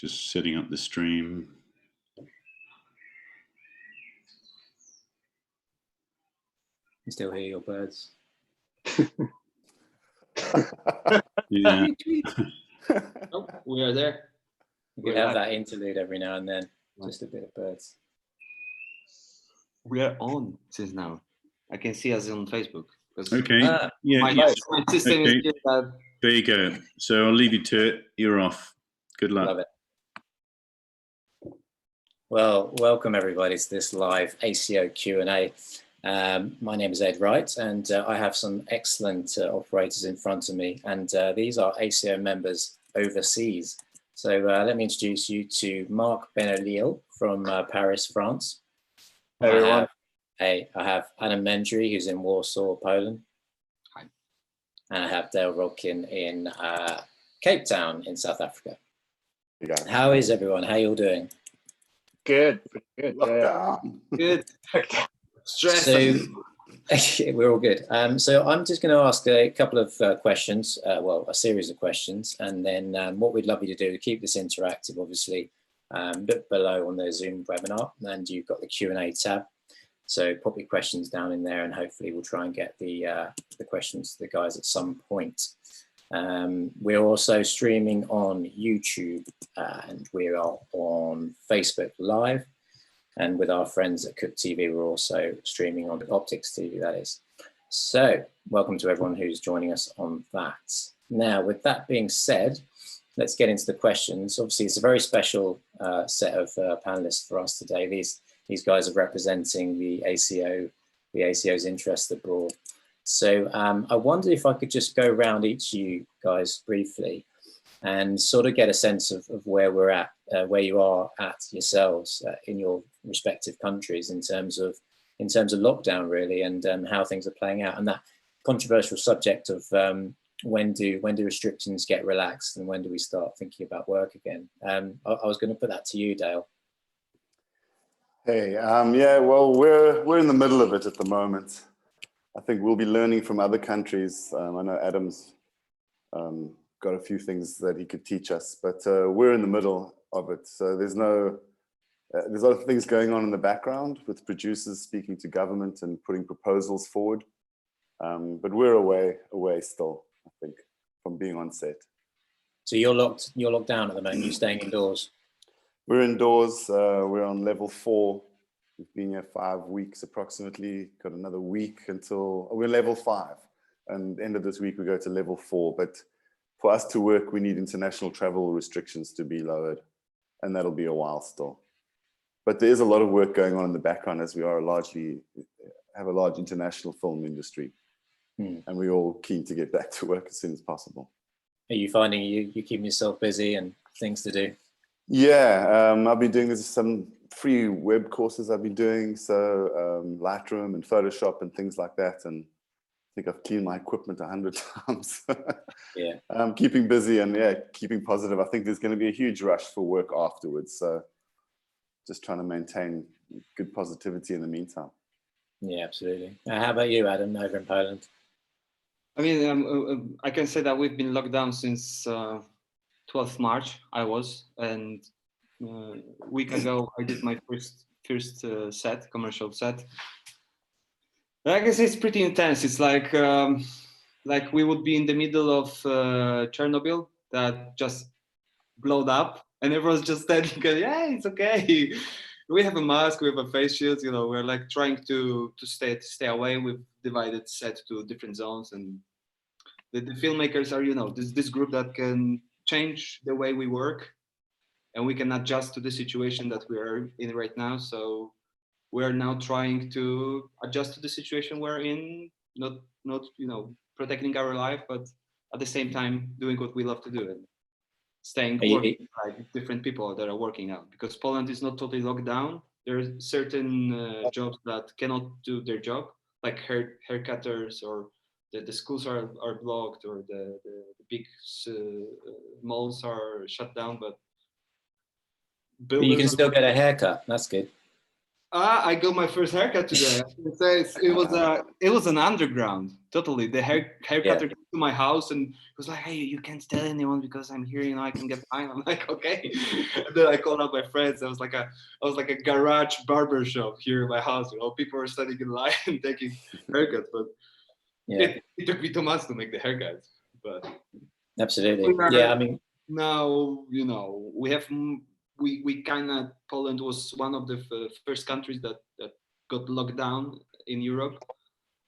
Just setting up the stream. You still hear your birds? Yeah. Oh, we are there. You could have that interlude every now and then, just a bit of birds. We are on since now. I can see us on Facebook. Okay. My system is here that... There you go. So I'll leave you to it. You're off. Good luck. Love it. Well, welcome everybody to this live ACO Q&A. My name is Edd Wright, and I have some excellent operators in front of me, and these are ACO members overseas. So let me introduce you to Marc Bénoliel from Paris, France. Hey, everyone. I have Adam Mendry, who's in Warsaw, Poland. Hi. And I have Rodkin in Cape Town in South Africa. You got it. How is everyone? How are you all doing? Good. Good. Good. Stress. So we're all good. So I'm just going to ask a couple of questions, well, a series of questions, and then what we'd love you to do to keep this interactive, obviously, look below on the Zoom webinar, and you've got the Q&A tab. So pop your questions down in there, and hopefully we'll try and get the questions to the guys at some point. We're also streaming on YouTube, and we are on Facebook Live. And with our friends at Cook TV, we're also streaming on Optics TV, that is. So welcome to everyone who's joining us on that. Now, with that being said, let's get into the questions. Obviously, it's a very special set of panelists for us today. These guys are representing the ACO's interest abroad. So I wonder if I could just go around each of you guys briefly and sort of get a sense of where we're at, where you are at yourselves in your respective countries in terms of lockdown, really, and how things are playing out, and that controversial subject of when do restrictions get relaxed and when do we start thinking about work again. I was going to put that to you, Dale. Hey, yeah, well, we're in the middle of it at the moment. I think we'll be learning from other countries. I know Adam's got a few things that he could teach us, but we're in the middle of it. So there's a lot of things going on in the background with producers speaking to government and putting proposals forward. But we're away still, I think, from being on set. So you're locked down at the moment. You're staying indoors. We're indoors. We're on level 4. We've been here 5 weeks approximately. Got another week until we're level 5, and end of this week we go to level 4. But for us to work, we need international travel restrictions to be lowered, and that'll be a while still. But there is a lot of work going on in the background, as we are have a large international film industry, and we're all keen to get back to work as soon as possible. Are you finding you keeping yourself busy and things to do? Yeah, I've been doing some free web courses I've been doing, so Lightroom and Photoshop and things like that, and I think I've cleaned my equipment 100 times. Yeah. I'm keeping busy and keeping positive. I think there's going to be a huge rush for work afterwards, so just trying to maintain good positivity in the meantime. Yeah, absolutely. How about you, Adam, over in Poland? I mean, I can say that we've been locked down since 12th March, and a week ago I did my first commercial set. I can say it's pretty intense. It's like we would be in the middle of Chernobyl that just blowed up, and everyone's just standing going, yeah, it's okay. We have a mask, we have a face shield, you know, we're like trying to stay away. We've divided set to different zones, and the filmmakers are, you know, this group that can change the way we work, and we can adjust to the situation that we are in right now. So we are now trying to adjust to the situation we're in, not you know, protecting our life, but at the same time doing what we love to do and staying working like different people that are working out, because Poland is not totally locked down. There are certain jobs that cannot do their job, like haircutters, or the schools are blocked, or the big malls are shut down, but you can still get a haircut. That's good. I got my first haircut today. It was an underground, totally. The haircutter came to my house and was like, "Hey, you can't tell anyone because I'm here. You know, I can get fine." I'm like, "Okay." And then I called out my friends. I was like a garage barber shop here in my house. You know, people were standing in line and taking haircuts, but it took me 2 months to make the haircut. But absolutely, yeah. I mean, now you know we have. We kind of, Poland was one of the first countries that got locked down in Europe.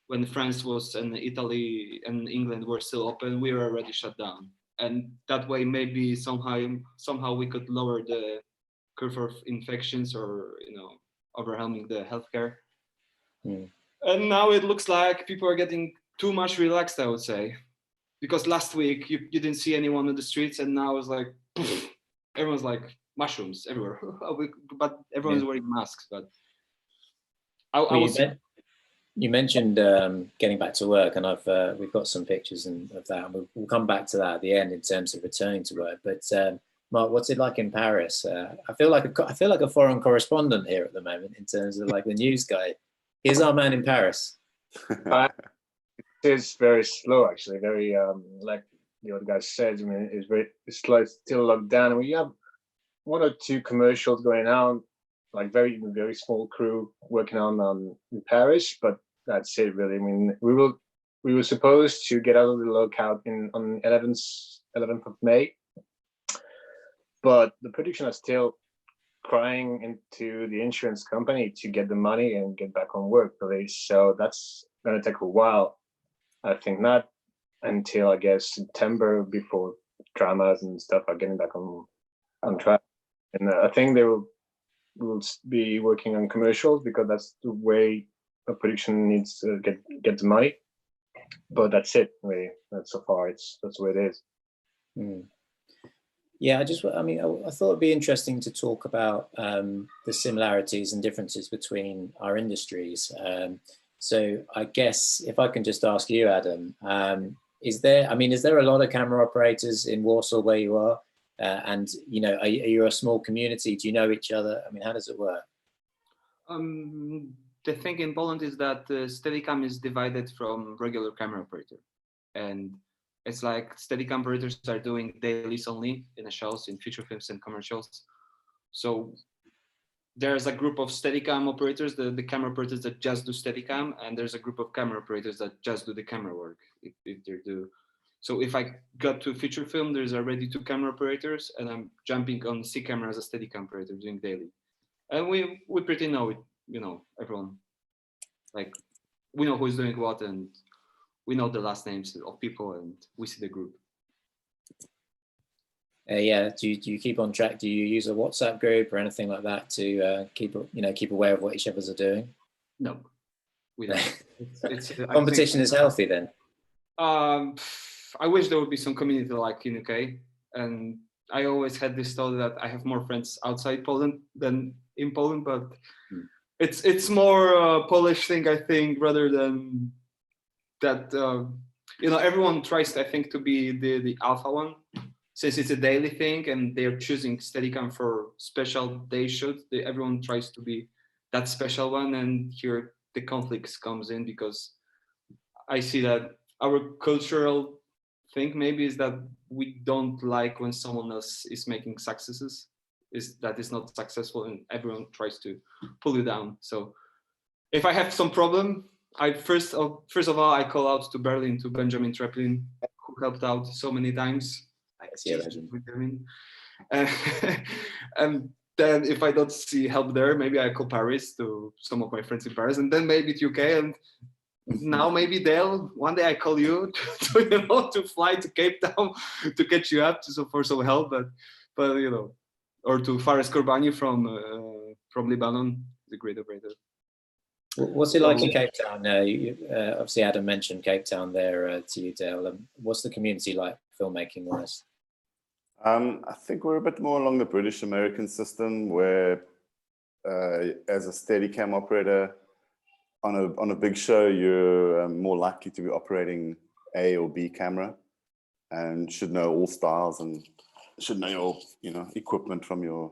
When France was and Italy and England were still open, we were already shut down. And that way, maybe somehow we could lower the curve of infections or, you know, overwhelming the healthcare. And now it looks like people are getting too much relaxed, I would say. Because last week you didn't see anyone on the streets, and now it's like, poof, everyone's like, mushrooms everywhere, but everyone's wearing masks. But you mentioned getting back to work, and we've got some pictures of that, and we'll come back to that at the end in terms of returning to work. But Marc, what's it like in Paris? I feel like a foreign correspondent here at the moment in terms of like the news guy. Here's our man in Paris. It is very slow, actually. Very like the other guy said. I mean, it's slow. It's still locked down, and we have 1 or 2 commercials going on, like very small crew working on in Paris, but that's it really. I mean, we were supposed to get out of the lockout on 11th of May, but the production are still crying into the insurance company to get the money and get back on work, please. So that's gonna take a while. I think not until, I guess, September, before dramas and stuff are getting back on track. And I think they will be working on commercials because that's the way a production needs to get the money. But that's it, really. So far, that's the way it is. Yeah, I thought it'd be interesting to talk about the similarities and differences between our industries. So I guess if I can just ask you, Adam, is there a lot of camera operators in Warsaw where you are? And you know, are you a small community? Do you know each other? I mean, how does it work? The thing in Poland is that Steadicam is divided from regular camera operator, and it's like Steadicam operators are doing dailies only in the shows, in feature films and commercials. So there's a group of Steadicam operators, the camera operators that just do Steadicam, and there's a group of camera operators that just do the camera work if they do. So if I got to feature film, there's already 2 camera operators, and I'm jumping on C camera as a Steadicam operator doing daily. And we pretty know it, you know, everyone. Like, we know who's doing what, and we know the last names of people, and we see the group. Yeah. Do you keep on track? Do you use a WhatsApp group or anything like that to keep aware of what each others are doing? No, we don't. Competition is healthy then. I wish there would be some community like in UK, and I always had this thought that I have more friends outside Poland than in Poland, but it's more a Polish thing, I think, rather than that. You know, everyone tries, I think, to be the alpha one, since it's a daily thing and they're choosing Steadicam for special day shoots. Everyone tries to be that special one, and here the conflicts comes in because I see that our cultural thing maybe is that we don't like when someone else is making successes, that is not successful, and everyone tries to pull you down. So if I have some problem, I first of all I call out to Berlin, to Benjamin Treplin, who helped out so many times. And then if I don't see help there, maybe I call Paris to some of my friends in Paris, and then maybe to UK, and now maybe Dale, one day I call you to fly to Cape Town to catch you up for some help, but you know, or to Fares Korbani from Lebanon, the great operator. What's it like in Cape Town? Obviously Adam mentioned Cape Town there to you, Dale. What's the community like filmmaking wise? I think we're a bit more along the British American system, where as a Steadicam operator on a big show, you're more likely to be operating A or B camera, and should know all styles and should know your equipment from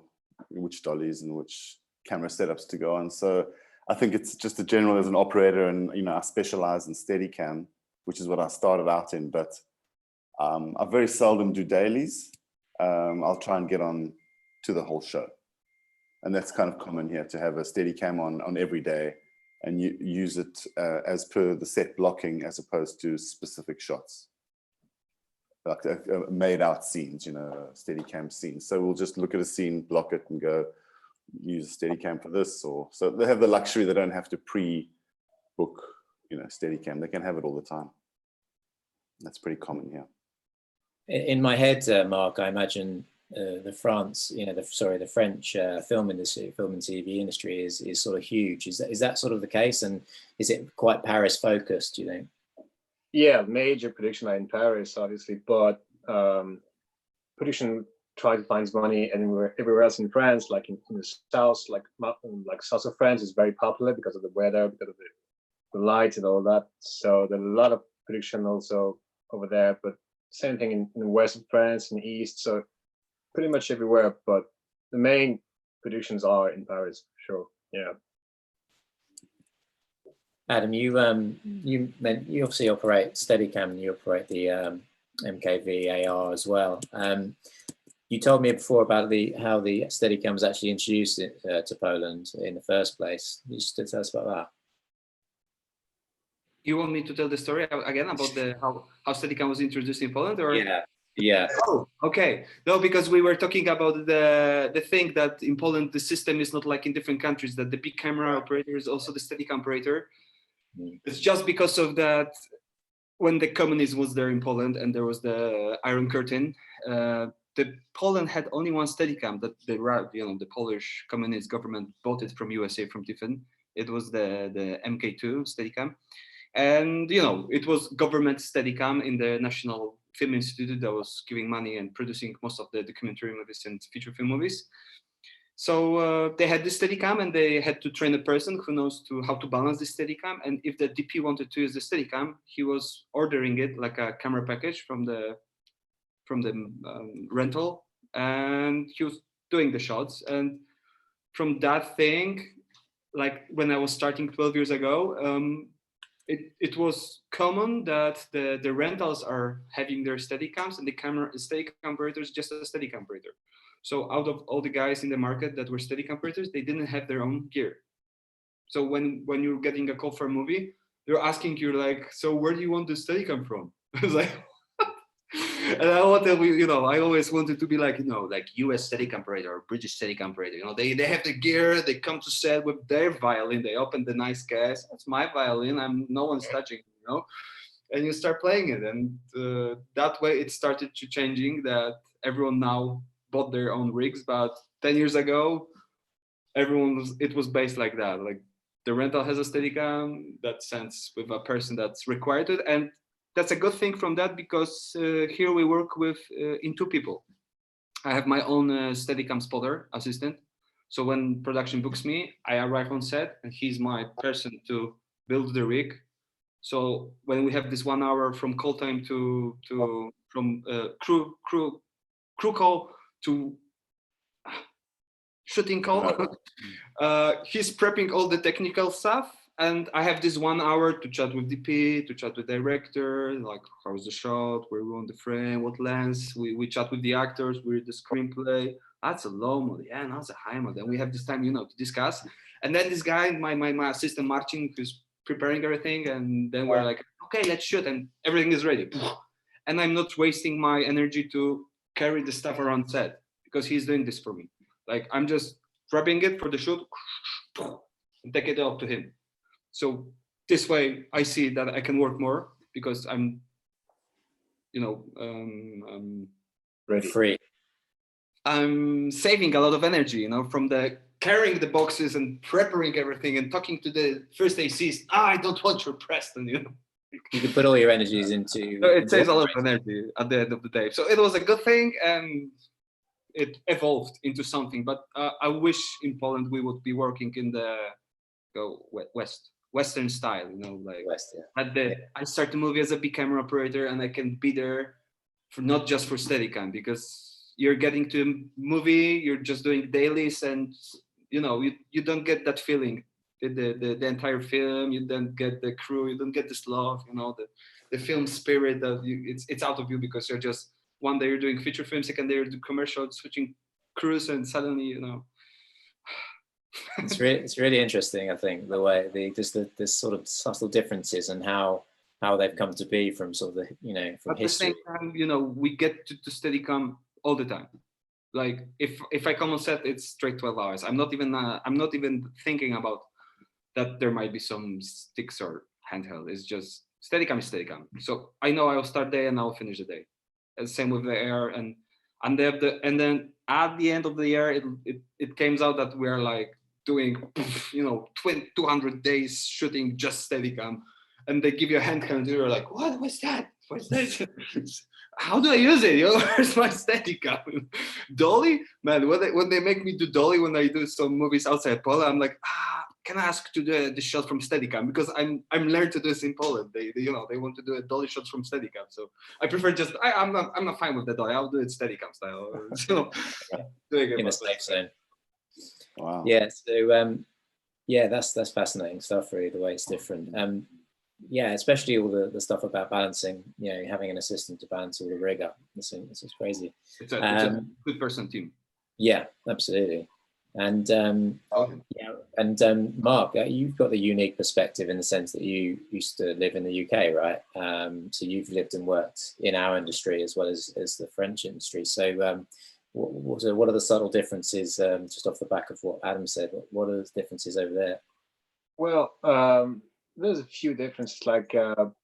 which dollies and which camera setups to go on. So I think it's just a general as an operator, and I specialize in Steadicam, which is what I started out in, but I very seldom do dailies. I'll try and get on to the whole show. And that's kind of common here, to have a Steadicam on every day and you use it as per the set blocking as opposed to specific shots. Like made out scenes, Steadicam scenes. So we'll just look at a scene, block it and go use Steadicam for this, or so they have the luxury, they don't have to pre-book, Steadicam. They can have it all the time. That's pretty common here. In my head, Marc, I imagine the French film industry, film and TV industry is sort of huge. Is that sort of the case, and is it quite Paris focused, do you think? Yeah, major production line in Paris, obviously, but production try to find money everywhere else in France, like in the south, like south of France is very popular because of the weather, because of the light and all that. So there's a lot of production also over there, but same thing in the west of France and east. So pretty much everywhere, but the main productions are in Paris, sure. Yeah. Adam, you obviously operate Steadicam and you operate the MKV AR as well. You told me before about how the Steadicam was actually introduced to Poland in the first place. You just tell us about that. You want me to tell the story again about how Steadicam was introduced in Poland, or? Yeah. Oh, okay. No, because we were talking about the thing that in Poland the system is not like in different countries, that the big camera operator is also the Steadicam operator. It's just because of that. When the communism was there in Poland and there was the Iron Curtain, Poland had only one Steadicam that the Polish communist government bought it from USA, from Tiffin. It was the MK2 Steadicam, and it was government Steadicam in the National Film Institute that was giving money and producing most of the documentary movies and feature film movies. So they had this Steadicam and they had to train a person who knows how to balance the Steadicam. And if the DP wanted to use the Steadicam, he was ordering it like a camera package from the rental, and he was doing the shots. And from that thing, like when I was starting 12 years ago, it was common that the rentals are having their Steadicams and the Steadicam operators just a Steadicam operator. So out of all the guys in the market that were Steadicam operators, they didn't have their own gear. So when you're getting a call for a movie, they're asking you like, so where do you want the Steadicam from? I was like, and I always wanted to be like, like US Steadicam operator or British Steadicam operator. They have the gear, they come to set with their violin, they open the nice case. That's my violin, no one's touching, and you start playing it. And that way it started to changing, that everyone now bought their own rigs. But 10 years ago, it was based like that. Like the rental has a Steadicam that sends with a person that's required it. And that's a good thing from that, because here we work with in two people. I have my own Steadicam spotter assistant. So when production books me, I arrive on set and he's my person to build the rig. So when we have this 1 hour from call time from crew call to shooting call, he's prepping all the technical stuff. And I have this 1 hour to chat with DP, to chat with director, like how's the shot, where we want the frame, what lens. We chat with the actors, we read the screenplay. That's a low mode, yeah, and that's a high mode. And we have this time, to discuss. And then this guy, my assistant Marcin, who's preparing everything, and then we're like, okay, let's shoot, and everything is ready. And I'm not wasting my energy to carry the stuff around set, because he's doing this for me. Like I'm just prepping it for the shoot and take it up to him. So this way I see that I can work more, because I'm, ready. Free. I'm saving a lot of energy, from the carrying the boxes and preparing everything and talking to the first ACs. I don't want your Preston, You can put all your energies into. So it saves a lot of energy at the end of the day. So it was a good thing, and it evolved into something. But I wish in Poland we would be working in the Western style, like West, yeah. I start the movie as a big camera operator, and I can be there for not just for Steadicam, because you're getting to a movie, you're just doing dailies, and you know, you don't get that feeling. The entire film, you don't get the crew, you don't get this love, you know, the film spirit that it's out of you, because you're just, one day you're doing feature film, second day you're doing commercial, switching crews, and suddenly, you know. It's really interesting, I think, the way the sort of subtle differences and how they've come to be from sort of the, you know, from history. At the same time, you know, we get to Steadicam all the time. Like if I come on set, it's straight 12 hours. I'm not even thinking about that there might be some sticks or handheld. It's just Steadicam is Steadicam. So I know I'll start day and I'll finish the day. And same with the air, and then at the end of the year, it came out that we're like doing, you know, 200 days shooting just Steadicam, and they give you a handheld, and you're like, what? What's that? What's that? How do I use it? You know, where's my Steadicam? Dolly, man. When they make me do dolly when I do some movies outside Poland, I'm like, can I ask to do the shot from Steadicam, because I'm learned to do this in Poland. They you know, they want to do a dolly shots from Steadicam, so I prefer just I'm not fine with the dolly. I'll do it Steadicam style. So doing it In a safe zone. Wow. Yeah. So yeah, that's fascinating stuff. Really, the way it's different. Yeah, especially all the stuff about balancing. You know, having an assistant to balance all the rig up. This is crazy. It's a good person team. Yeah, absolutely. And yeah, and Marc, you've got the unique perspective in the sense that you used to live in the UK, right? So you've lived and worked in our industry as well as the French industry. So what are the subtle differences, just off the back of what Adam said? What are the differences over there? Well, there's a few differences, like for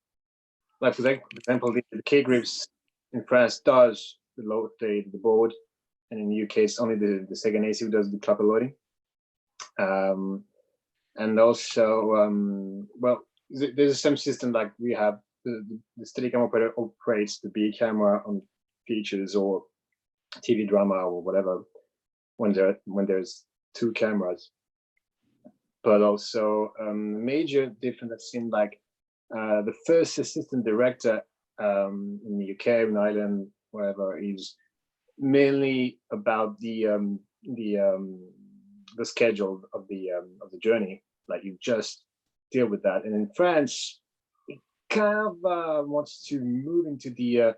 example, the K-grips in France does load the board, and in the UK it's only the second AC who does the clapper loading. And also, well, there's the same system, like we have the Steadicam operator operates the B camera on features or TV drama or whatever when there's two cameras. But also major difference I've seen, like the first assistant director in the UK, in Ireland, wherever, is mainly about the schedule of the journey. Like you just deal with that. And in France, it kind of wants to move into the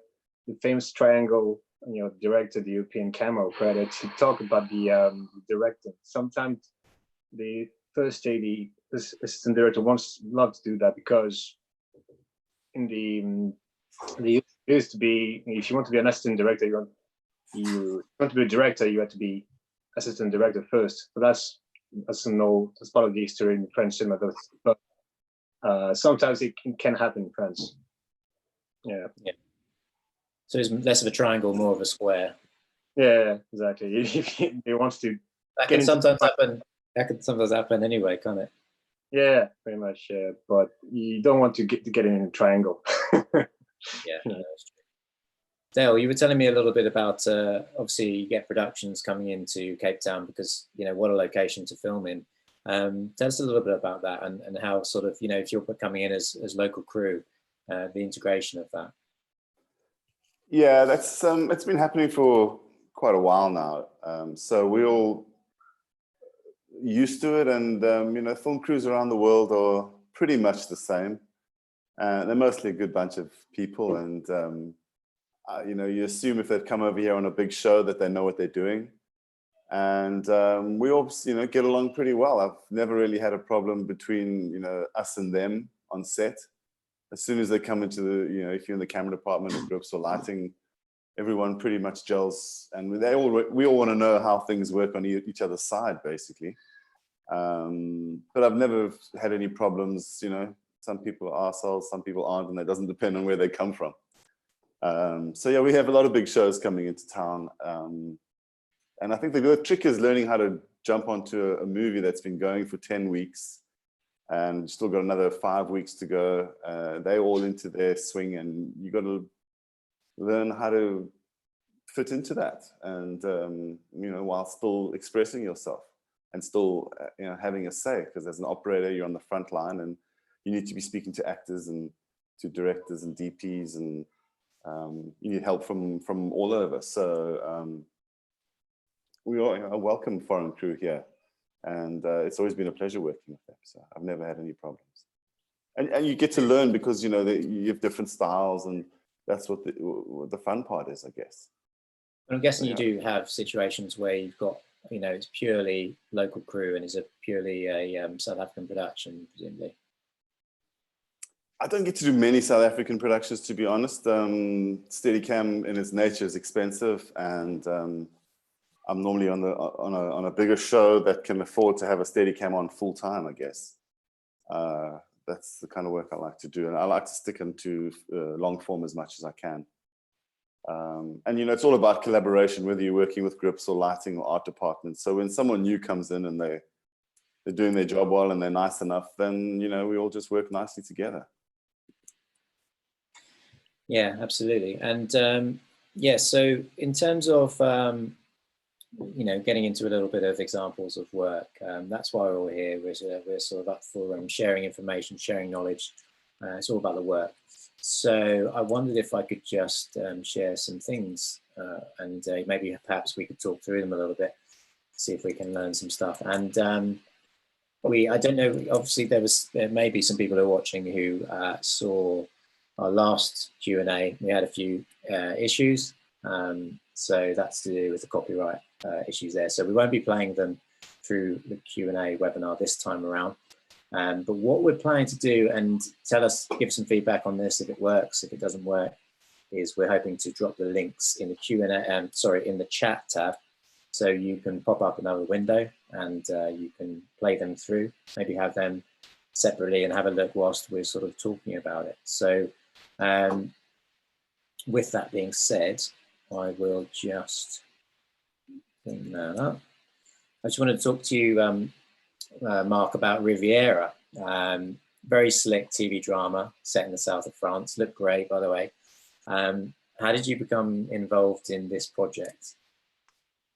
famous triangle. You know, director, the European camera operator, to talk about the directing. Sometimes the first AD, this assistant director, love to do that, because in the used to be, if you want to be an assistant director, you want to be a director, you have to be assistant director first. But that's part of the history in French cinema. But sometimes it can happen in France. Yeah. So it's less of a triangle, more of a square. Yeah, exactly. If it wants to, that can sometimes happen. That can sometimes happen anyway, can't it? Yeah, pretty much. Yeah, but you don't want to get in a triangle. Yeah, no, that's true. Dale, you were telling me a little bit about obviously you get productions coming into Cape Town because, you know, what a location to film in. Tell us a little bit about that and how sort of, you know, if you're coming in as local crew, the integration of that. Yeah, that's it's been happening for quite a while now. So we're all used to it, and you know, film crews around the world are pretty much the same. They're mostly a good bunch of people, and you know, you assume if they've come over here on a big show that they know what they're doing, and we all, you know, get along pretty well. I've never really had a problem between, you know, us and them on set. As soon as they come into the, you know, if you're in the camera department or groups or lighting, everyone pretty much gels, and we all want to know how things work on each other's side, basically. But I've never had any problems. You know, some people are arseholes, some people aren't, and that doesn't depend on where they come from. So yeah, we have a lot of big shows coming into town, and I think the trick is learning how to jump onto a movie that's been going for 10 weeks. And still got another 5 weeks to go. They're all into their swing, and you got to learn how to fit into that, and you know, while still expressing yourself and still you know, having a say. Because as an operator, you're on the front line, and you need to be speaking to actors and to directors and DPs, and you need help from all over. So we are a welcome foreign crew here. And it's always been a pleasure working with them. So I've never had any problems. And you get to learn because, you have different styles, and that's what the fun part is, I guess. I'm guessing you do have situations where you've got, it's purely local crew and is purely a South African production, presumably. I don't get to do many South African productions, to be honest. Steadicam in its nature is expensive, and I'm normally on a bigger show that can afford to have a Steadicam on full time, I guess. That's the kind of work I like to do, and I like to stick into long form as much as I can. And it's all about collaboration, whether you're working with grips or lighting or art departments. So when someone new comes in and they're doing their job well and they're nice enough, then we all just work nicely together. Yeah, absolutely. And so in terms of getting into a little bit of examples of work, that's why we're all here. We're sort of up for sharing information, sharing knowledge. It's all about the work. So I wondered if I could just share some things, and maybe perhaps we could talk through them a little bit, see if we can learn some stuff. And I don't know, obviously there may be some people who are watching who saw our last Q&A. We had a few issues, so that's to do with the copyright issues there. So we won't be playing them through the Q&A webinar this time around. But what we're planning to do, and give some feedback on this if it works, if it doesn't work, is we're hoping to drop the links in the Q&A, in the chat tab, so you can pop up another window and you can play them through, maybe have them separately and have a look whilst we're sort of talking about it. So with that being said, I will just bring that up. I just wanted to talk to you, Marc, about Riviera. Very slick TV drama set in the south of France. Looked great, by the way. How did you become involved in this project?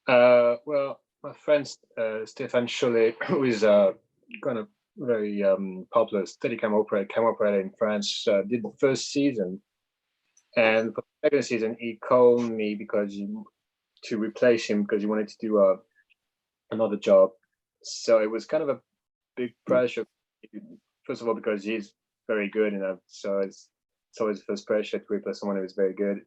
Well, my friend Stéphane Chollet, who is kind of very popular Steadicam operator in France, did the first season. And for the second season, he called me to replace him because he wanted to do another job. So it was kind of a big pressure. First of all, because he's very good, so it's always the first pressure to replace someone who is very good.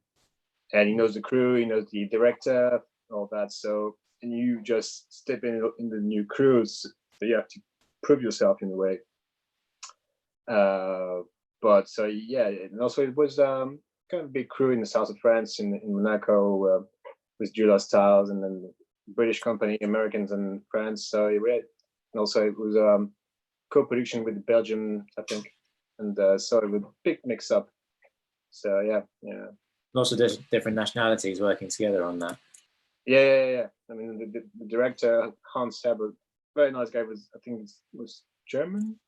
And he knows the crew, he knows the director, all that. So, and you just step in the new crews, so you have to prove yourself in a way. But so yeah, and also it was kind of a big crew in the south of France, in Monaco, with Julia Stiles, and then British company, Americans and France. So and also it was co-production with Belgium, I think, and so it was a big mix-up. So yeah. Lots of different nationalities working together on that. Yeah. I mean, the director Hans Heber, very nice guy, I think was German,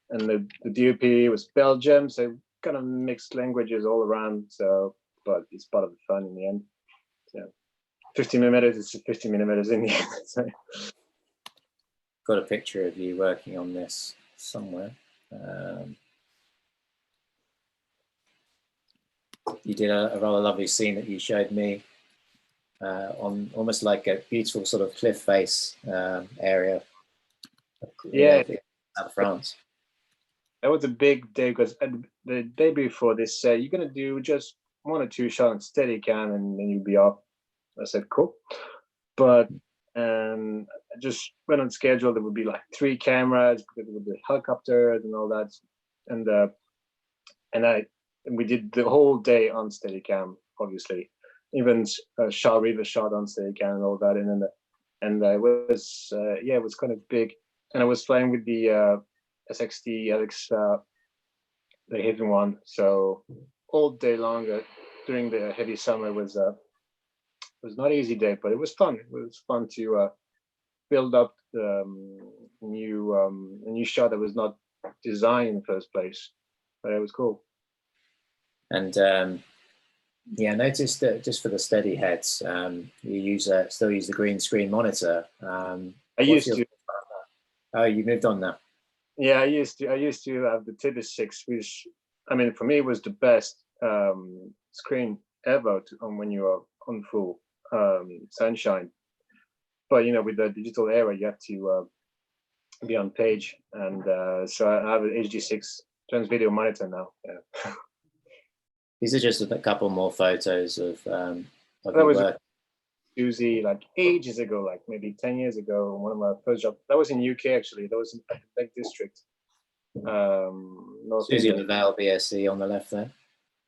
and the DOP was Belgium. So kind of mixed languages all around. So, but it's part of the fun in the end. So 50 millimeters, it's 50 millimeters in the end. So. Got a picture of you working on this somewhere. You did a rather lovely scene that you showed me on almost like a beautiful sort of cliff face area. Yeah, out of France. That was a big day because the day before they said you're gonna do just 1 or 2 shots on Steadicam and then you'll be off. I said cool, but I just went on schedule. There would be like 3 cameras because with the helicopters and all that, and we did the whole day on Steadicam, obviously, even Charles River shot on Steadicam and all that, and it was kind of big, and I was flying with the SXT Alex, the heavy one, so all day long during the heavy summer was not an easy day, but it was fun. It was fun to build up the a new shot that was not designed in the first place, but it was cool. And I noticed that just for the steady heads, you still use the green screen monitor. I used to. Oh, you moved on now. Yeah, I used to have the TV6, which, I mean, for me was the best screen ever when you are on full sunshine. But with the digital era, you have to be on page. And so I have an HD6 trans video monitor now. Yeah. These are just a couple more photos of That your was work. Susie, like ages ago, like maybe 10 years ago, one of my first jobs. That was in UK actually. That was in the Lake District. North Susie England. Lavelle, BSc on the left there.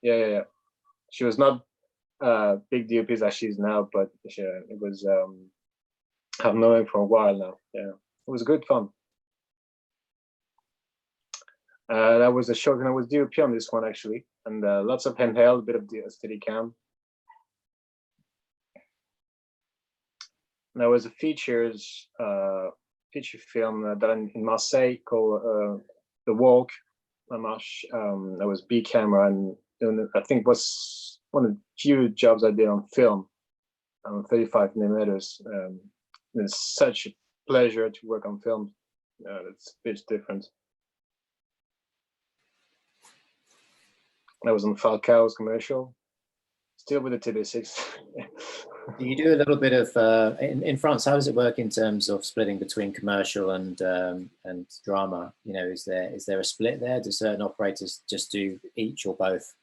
Yeah. She was not big DOP as she is now, but it was. I've known her for a while now. Yeah, it was good fun. That was a short, and I was DOP on this one actually, and lots of handheld, a bit of the steady cam. There was a feature film done in Marseille called The Walk. That was B camera, and I think was one of the few jobs I did on film, 35 millimeters. It's such a pleasure to work on film. It's a bit different. That was on Falcao's commercial, still with the TB6. You do a little bit of in France. How does it work in terms of splitting between commercial and drama? You know, is there a split there? Do certain operators just do each or both?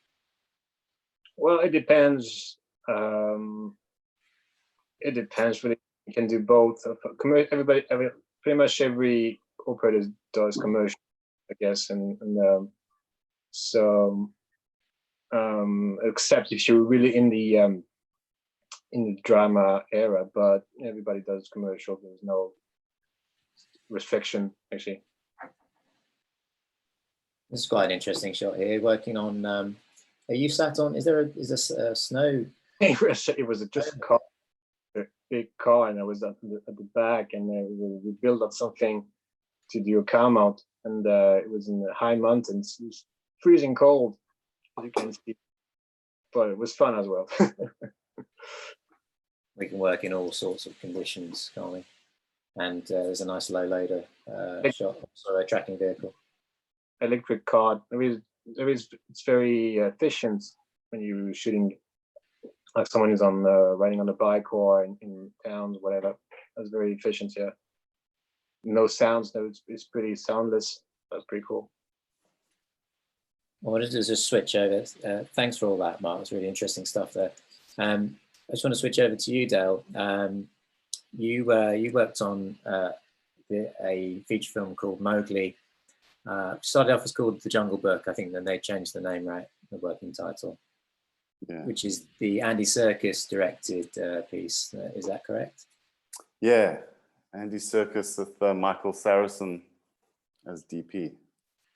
Well, it depends. It depends really. You can do both. Pretty much every operator does commercial, I guess, and so except if you're really in the drama era, but everybody does commercial. There's no restriction actually. This is quite an interesting shot here. Working on. Are you sat on? Is there a snow? It was just a car. Big car, and I was at the back, and we built up something to do a car mount, and it was in the high mountains. It was freezing cold, as you can see, but it was fun as well. We can work in all sorts of conditions, can't we? And there's a nice low loader shot, so a tracking vehicle. Electric car. It's very efficient when you're shooting. Like someone who's on riding on a bike or in towns, whatever. That's very efficient, yeah. No sounds, it's pretty soundless. That's pretty cool. I wanted to just switch over. Thanks for all that, Mark. It's really interesting stuff there. I just want to switch over to you, Dale. You worked on a feature film called Mowgli. Started off as called The Jungle Book. I think then they changed the name, right? The working title. Yeah. Which is the Andy Serkis directed piece. Is that correct? Yeah, Andy Serkis with Michael Saracen as DP.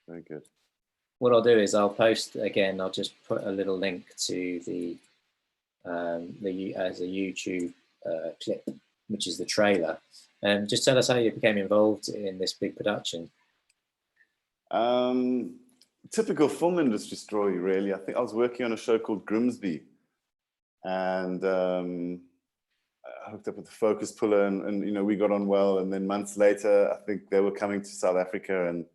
Very good. What I'll do is I'll post again. I'll just put a little link to the as a YouTube clip, which is the trailer. Just tell us how you became involved in this big production. Typical film industry story, really. I think I was working on a show called Grimsby, and I hooked up with the focus puller, and you know, we got on well. And then months later, I think they were coming to South Africa, and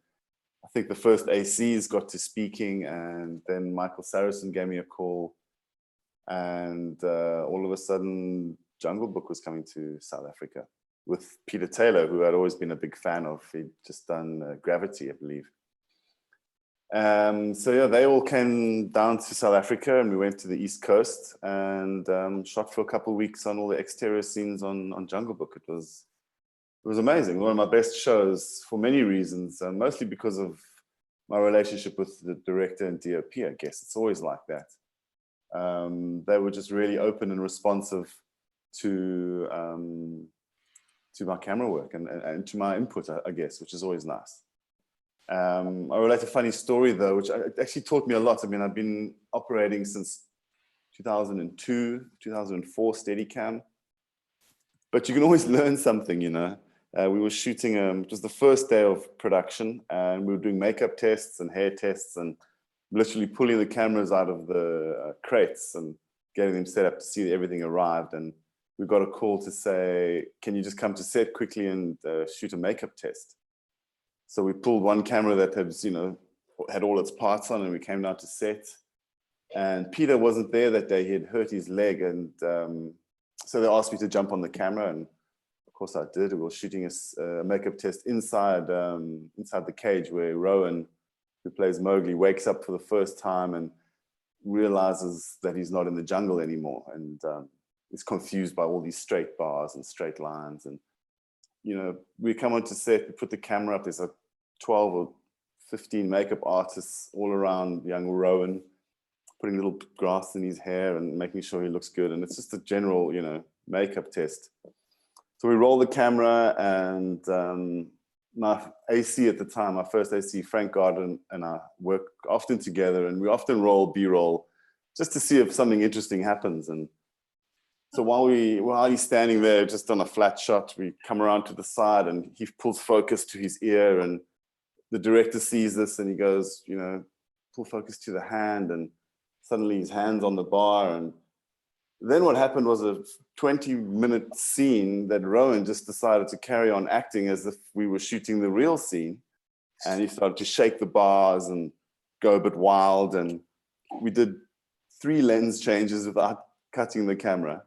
I think the first ACs got to speaking, and then Michael Saracen gave me a call, and all of a sudden, Jungle Book was coming to South Africa with Peter Taylor, who I'd always been a big fan of. He'd just done Gravity, I believe. So yeah, they all came down to South Africa, and we went to the East Coast and shot for a couple of weeks on all the exterior scenes on Jungle Book. It was amazing. One of my best shows for many reasons, mostly because of my relationship with the director and DOP. I guess it's always like that. They were just really open and responsive to my camera work and to my input, I guess, which is always nice. I relate a funny story though, which actually taught me a lot. I mean, I've been operating since 2002, 2004 Steadicam, but you can always learn something, you know. We were shooting, it was the first day of production, and we were doing makeup tests and hair tests and literally pulling the cameras out of the crates and getting them set up to see that everything arrived. And we got a call to say, can you just come to set quickly and shoot a makeup test? So we pulled one camera that had all its parts on, and we came down to set. And Peter wasn't there that day. He had hurt his leg, and so they asked me to jump on the camera. And of course I did. We were shooting a makeup test inside the cage where Rowan, who plays Mowgli, wakes up for the first time and realizes that he's not in the jungle anymore, and is confused by all these straight bars and straight lines. And we come onto set, we put the camera up. There's 12 or 15 makeup artists all around young Rowan, putting little grass in his hair and making sure he looks good. And it's just a general, makeup test. So we roll the camera, and my AC at the time, my first AC, Frank Garden, and I work often together, and we often roll B-roll just to see if something interesting happens. And so while he's standing there just on a flat shot, we come around to the side and he pulls focus to his ear, and the director sees this and he goes, pull focus to the hand, and suddenly his hand's on the bar. And then what happened was a 20-minute scene that Rowan just decided to carry on acting as if we were shooting the real scene. And he started to shake the bars and go a bit wild. And we did 3 lens changes without cutting the camera,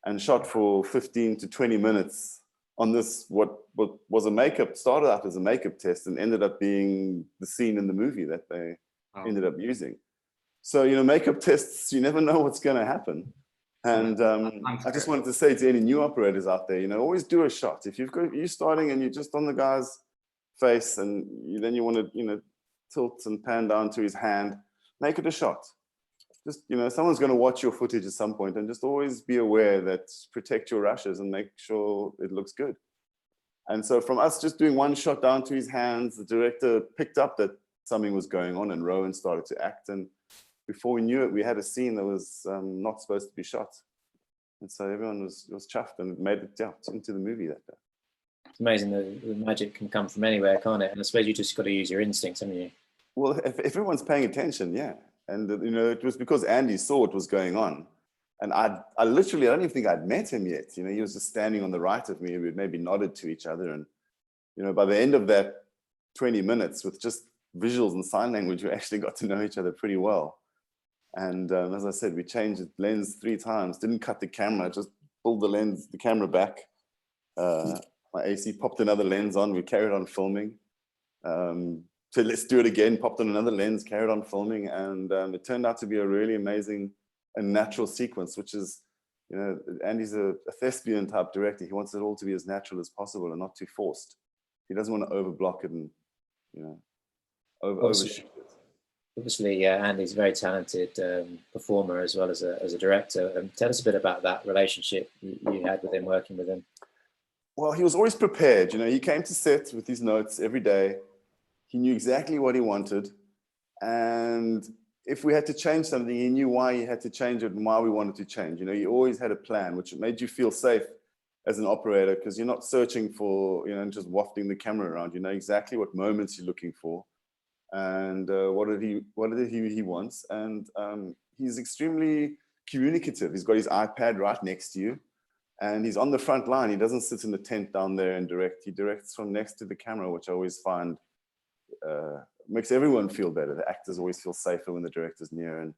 and shot for 15 to 20 minutes on this, what started out as a makeup test and ended up being the scene in the movie that they ended up using. So, makeup tests, you never know what's going to happen. And I just wanted to say to any new operators out there, always do a shot. If you're starting and you're just on the guy's face, and then you want to, tilt and pan down to his hand, make it a shot. Just, someone's going to watch your footage at some point, and just always be aware that protect your rushes and make sure it looks good. And so from us just doing one shot down to his hands, the director picked up that something was going on, and Rowan started to act. And before we knew it, we had a scene that was not supposed to be shot. And so everyone was chuffed, and made it into the movie that day. It's amazing that the magic can come from anywhere, can't it? And I suppose you just got to use your instincts, haven't you? Well, if everyone's paying attention, yeah. And, it was because Andy saw what was going on. And I don't even think I'd met him yet. He was just standing on the right of me. We'd maybe nodded to each other. And, by the end of that 20 minutes with just visuals and sign language, we actually got to know each other pretty well. And as I said, we changed the lens 3 times, didn't cut the camera, just pulled the camera back. My AC popped another lens on, we carried on filming. So let's do it again, popped on another lens, carried on filming, and it turned out to be a really amazing and natural sequence, which is, Andy's a thespian type director. He wants it all to be as natural as possible and not too forced. He doesn't want to overblock it and, overshoot it. Obviously, Andy's a very talented performer as well as a director. Tell us a bit about that relationship you had with him, working with him. Well, he was always prepared. He came to set with his notes every day. He knew exactly what he wanted. And if we had to change something, he knew why he had to change it and why we wanted to change. He always had a plan, which made you feel safe as an operator, because you're not searching for, just wafting the camera around. You know exactly what moments you're looking for, and what he wants. And he's extremely communicative. He's got his iPad right next to you, and he's on the front line. He doesn't sit in the tent down there and direct. He directs from next to the camera, which I always find makes everyone feel better. The actors always feel safer when the director's near, and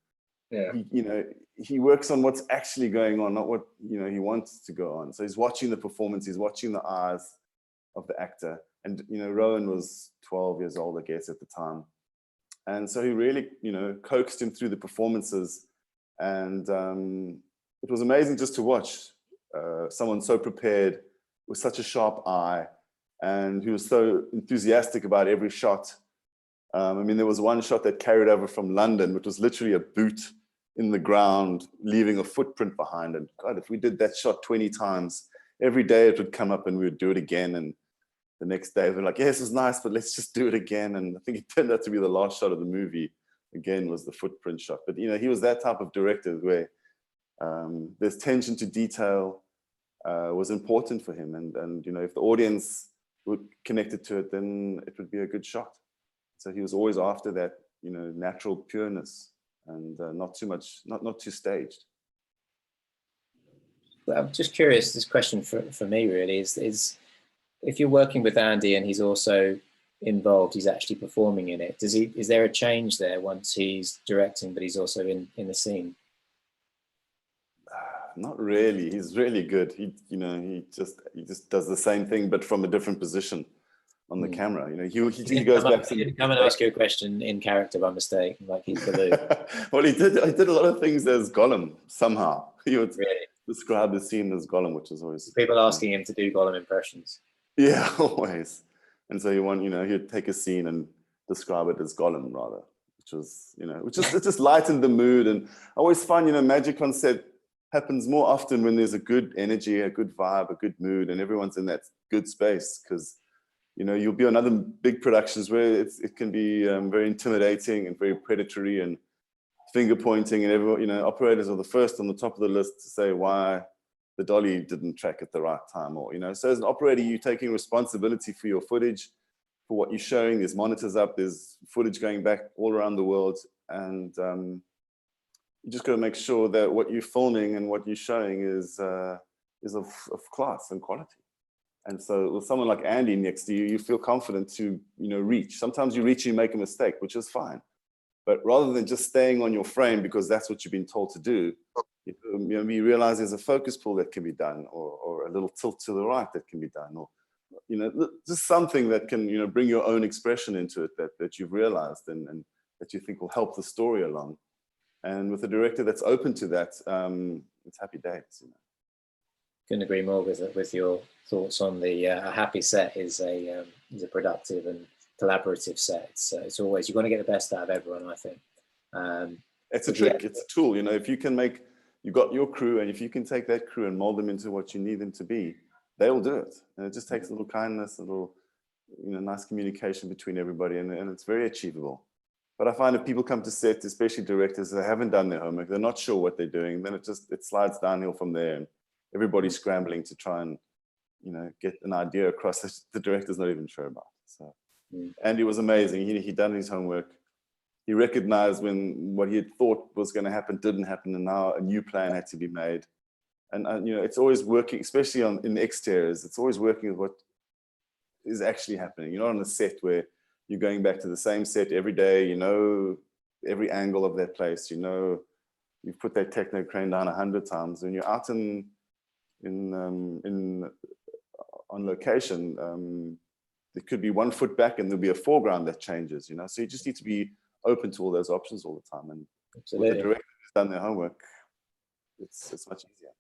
he works on what's actually going on, not what he wants to go on. So he's watching the performance, he's watching the eyes of the actor. And Rowan was 12 years old, I guess, at the time, and so he really coaxed him through the performances. And it was amazing just to watch someone so prepared, with such a sharp eye, and who was so enthusiastic about every shot. There was one shot that carried over from London, which was literally a boot in the ground, leaving a footprint behind. And God, if we did that shot 20 times, every day it would come up and we would do it again. And the next day we're like, yeah, this is nice, but let's just do it again. And I think it turned out to be the last shot of the movie, again, was the footprint shot. But, he was that type of director where there's attention to detail was important for him. And if the audience would connected to it, then it would be a good shot. So he was always after that, natural pureness, and not too much, not too staged. Well, I'm just curious, this question for me really is if you're working with Andy and he's also involved, he's actually performing in it, is there a change there once he's directing but he's also in the scene? Not really. He's really good. He just does the same thing, but from a different position on the camera. You know, he goes back. He didn't come and ask you a question in character by mistake, like he's Baloo. Well, he did a lot of things as Gollum somehow. He would Really? describe the scene as Gollum, which is always People asking him to do Gollum impressions. Yeah, always. And so he'd take a scene and describe it as Gollum rather, it just lightened the mood. And I always find, magic on set happens more often when there's a good energy, a good vibe, a good mood, and everyone's in that good space. Because, you'll be on other big productions where it can be very intimidating and very predatory and finger pointing, and everyone, operators are the first on the top of the list to say why the dolly didn't track at the right time, or, so as an operator, you're taking responsibility for your footage, for what you're showing. There's monitors up, there's footage going back all around the world. And you just got to make sure that what you're filming and what you're showing is of class and quality. And so with someone like Andy next to you, you feel confident to, reach. Sometimes you reach, you make a mistake, which is fine. But rather than just staying on your frame because that's what you've been told to do, you realize there's a focus pull that can be done, or a little tilt to the right that can be done, or just something that can bring your own expression into it that you've realized and that you think will help the story along. And with a director that's open to that, it's happy days. Couldn't agree more with your thoughts on the a happy set is a productive and collaborative set. It's always, you want to get the best out of everyone, I think. It's a trick. It's a tool. If you can you've got your crew, and if you can take that crew and mold them into what you need them to be, they will do it. And it just takes a little kindness, a little, nice communication between everybody, and it's very achievable. But I find if people come to set, especially directors, they haven't done their homework, they're not sure what they're doing, then it slides downhill from there, and everybody's scrambling to try and, get an idea across that the director's not even sure about. So Andy was amazing. He'd done his homework. He recognized when what he had thought was going to happen didn't happen, and now a new plan had to be made. And it's always working, especially in the exteriors. It's always working with what is actually happening. You're not on a set where you're going back to the same set every day. Every angle of that place. You've put that techno crane down 100 times. When you're out on location, there could be 1 foot back, and there'll be a foreground that changes. So you just need to be open to all those options all the time. And with the director who's done their homework, it's much easier.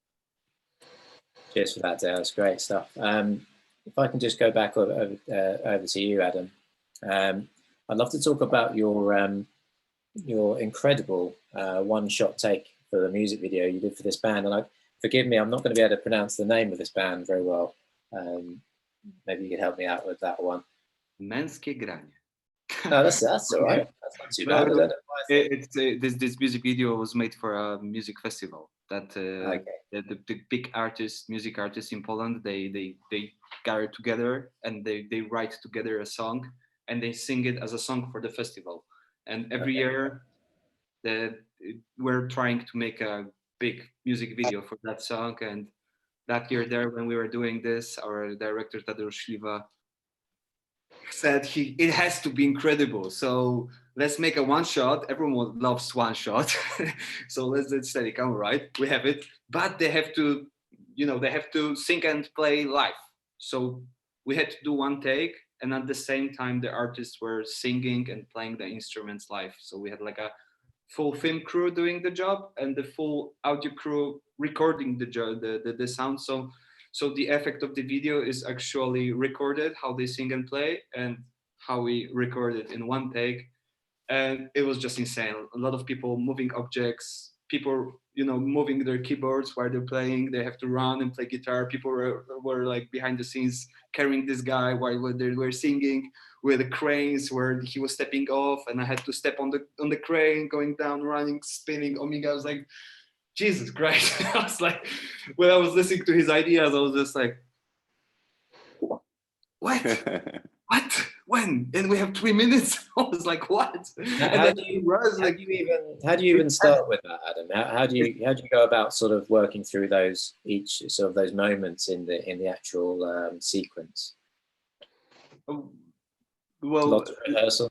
Cheers for that, Dale. That's great stuff. If I can just go back over to you, Adam. I'd love to talk about your incredible one-shot take for the music video you did for this band. And forgive me, I'm not going to be able to pronounce the name of this band very well. Maybe you could help me out with that one. Męskie granie. No, that's all right. That's not too bad. This music video was made for a music festival that the big music artists in Poland, they gather together and they write together a song and they sing it as a song for the festival. And every year we're trying to make a big music video for that song. And that year there, when we were doing this, our director Tadeusz Śliwa said it has to be incredible. So let's make a one shot. Everyone loves one shot. So let's say, come right, we have it. But they have to, they have to sing and play live. So we had to do one take, and at the same time the artists were singing and playing the instruments live. So we had like a full film crew doing the job and the full audio crew recording the sound. So the effect of the video is actually recorded, how they sing and play, and how we record it in one take. And it was just insane. A lot of people moving objects, people, moving their keyboards while they're playing. They have to run and play guitar. People were like behind the scenes carrying this guy while they were singing, with the cranes where he was stepping off, and I had to step on the crane, going down, running, spinning. Oh my God, I was like, Jesus Christ. I was like, when I was listening to his ideas, I was just like, what? What? When? And we have 3 minutes? I was like, what? How do you even start with that, Adam? How do you go about sort of working through those moments in the actual sequence? Well, lots of rehearsal.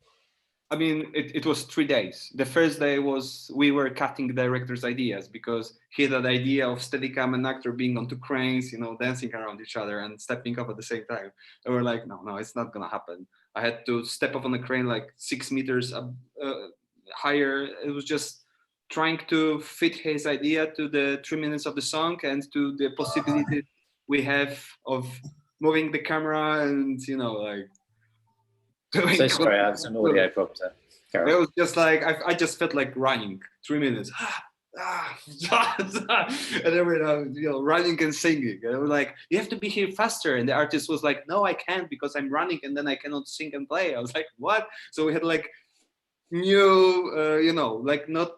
I mean, it was 3 days. The first day was we were cutting the director's ideas because he had the idea of Steadicam and actor being on two cranes, you know, dancing around each other and stepping up at the same time. And we're like, no, it's not gonna happen. I had to step up on the crane like 6 meters higher. It was just trying to fit his idea to the 3 minutes of the song and to the possibilities we have of moving the camera and, you know, like. So sorry, I have some audio problems there. It was just like I just felt like running 3 minutes, and then we're you know, running and singing. And we're like, you have to be here faster. And the artist was like, no, I can't because I'm running and then I cannot sing and play. I was like, what? So we had like new, you know, like not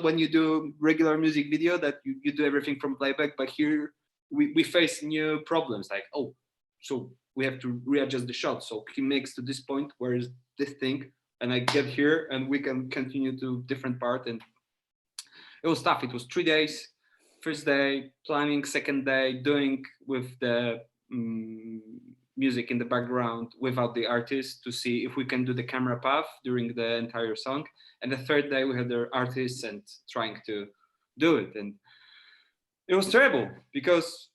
when you do regular music video that you do everything from playback, but here we face new problems like, oh, so we have to readjust the shot. So he makes to this point, where is this thing? And I get here and we can continue to different part. And it was tough. It was 3 days. First day planning, second day doing with the music in the background without the artist to see if we can do the camera path during the entire song. And the third day we had the artists and trying to do it. And it was terrible because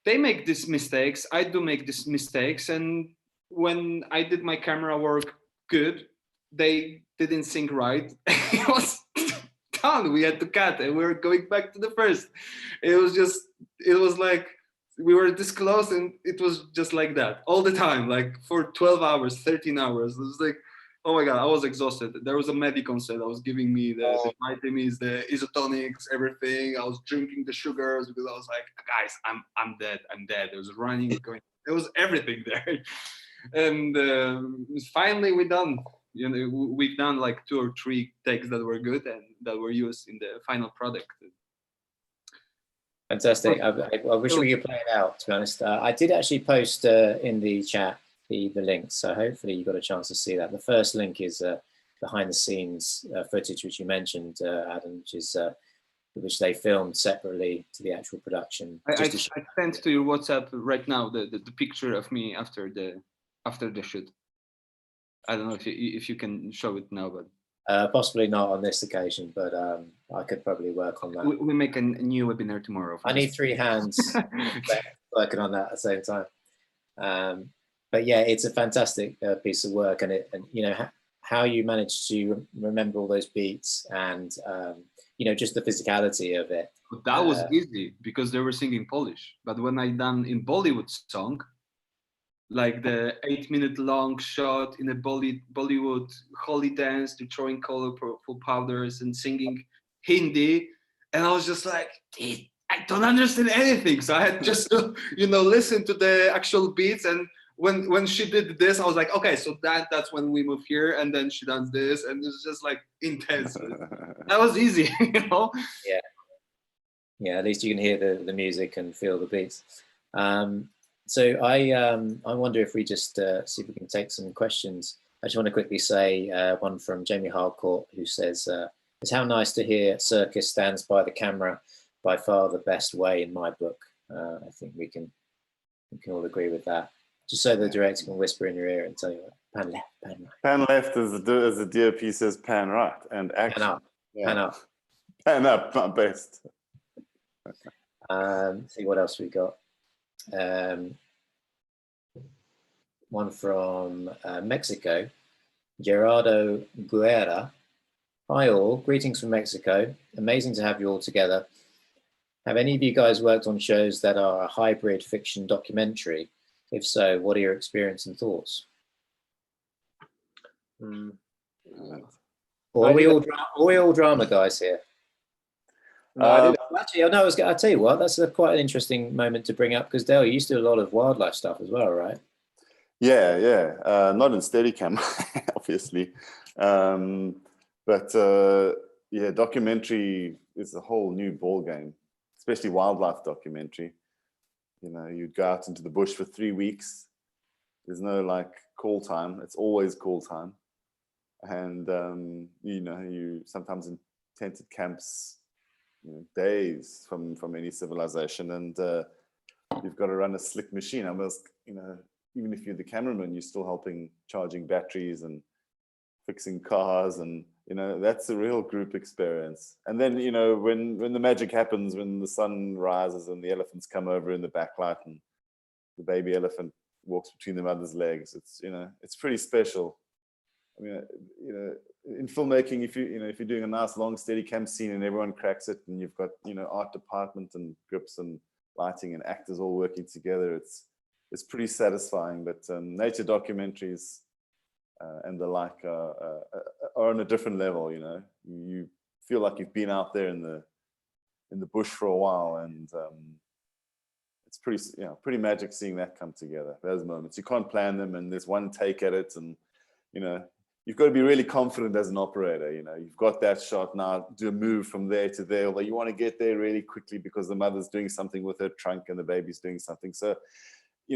they make these mistakes. I do make these mistakes. And when I did my camera work good, they didn't sing right. It was done. We had to cut and we were going back to the first. It was like we were this close and it was just like that all the time, like for 12 hours, 13 hours. It was like, oh my God, I was exhausted. There was a medic on set that was giving me the vitamins, the isotonics, everything. I was drinking the sugars because I was like, guys, I'm dead. There was running, going, there was everything there. And finally we're done. You know, we've done like 2 or 3 takes that were good and that were used in the final product. Fantastic. I wish we could play it out, to be honest. I did actually post in the chat the link, so hopefully you got a chance to see that. The first link is behind the scenes footage which you mentioned, Adam, which they filmed separately to the actual production. I sent to your WhatsApp right now the picture of me after the shoot. I don't know if you can show it now, but possibly not on this occasion, but I could probably work on that. We make a new webinar tomorrow. I need 3 hands working on that at the same time. But yeah, it's a fantastic piece of work, and you know how you managed to remember all those beats and you know, just the physicality of it. That was easy because they were singing Polish. But when I done in Bollywood song, like the 8-minute long shot in a Bollywood holy dance, to throwing colorful powders and singing Hindi, and I was just like, I don't understand anything. So I had just to, you know, listen to the actual beats. And when she did this, I was like, okay, so that's when we move here, and then she does this, and it's just like intense. That was easy, you know. Yeah. At least you can hear the music and feel the beats. So I wonder if we just see if we can take some questions. I just want to quickly say one from Jamie Harcourt, who says, "It's how nice to hear Circus stands by the camera, by far the best way in my book." I think we can all agree with that. Just so the director can whisper in your ear and tell you, pan left, pan right. Pan left as the DOP says pan right, and action. Pan up, pan up. Pan up, my best. See what else we got. One from Mexico, Gerardo Guerra. Hi all, greetings from Mexico. Amazing to have you all together. Have any of you guys worked on shows that are a hybrid fiction documentary? If so, what are your experience and thoughts? Or are we all drama guys here? Actually, no, I'll tell you what, that's quite an interesting moment to bring up, because Dale, you used to do a lot of wildlife stuff as well, right? Yeah. Not in Steadicam, obviously. But yeah, documentary is a whole new ball game, especially wildlife documentary. You know, you'd go out into the bush for 3 weeks. There's no like call time. It's always call time. And, you know, you sometimes in tented camps, you know, days from any civilization, and you've got to run a slick machine. Almost, you know, even if you're the cameraman, you're still helping charging batteries and fixing cars, and that's a real group experience. And then when the magic happens, when the sun rises and the elephants come over in the backlight and the baby elephant walks between the mother's legs, it's pretty special. I mean, in filmmaking, if you're doing a nice long steady cam scene and everyone cracks it, and you've got art department and grips and lighting and actors all working together, it's pretty satisfying. But nature documentaries and the like are on a different level. You feel like you've been out there in the bush for a while, and it's pretty magic seeing that come together. Those moments, you can't plan them, and there's one take at it, and you've got to be really confident as an operator. You've got that shot, now do a move from there to there, although you want to get there really quickly because the mother's doing something with her trunk and the baby's doing something. So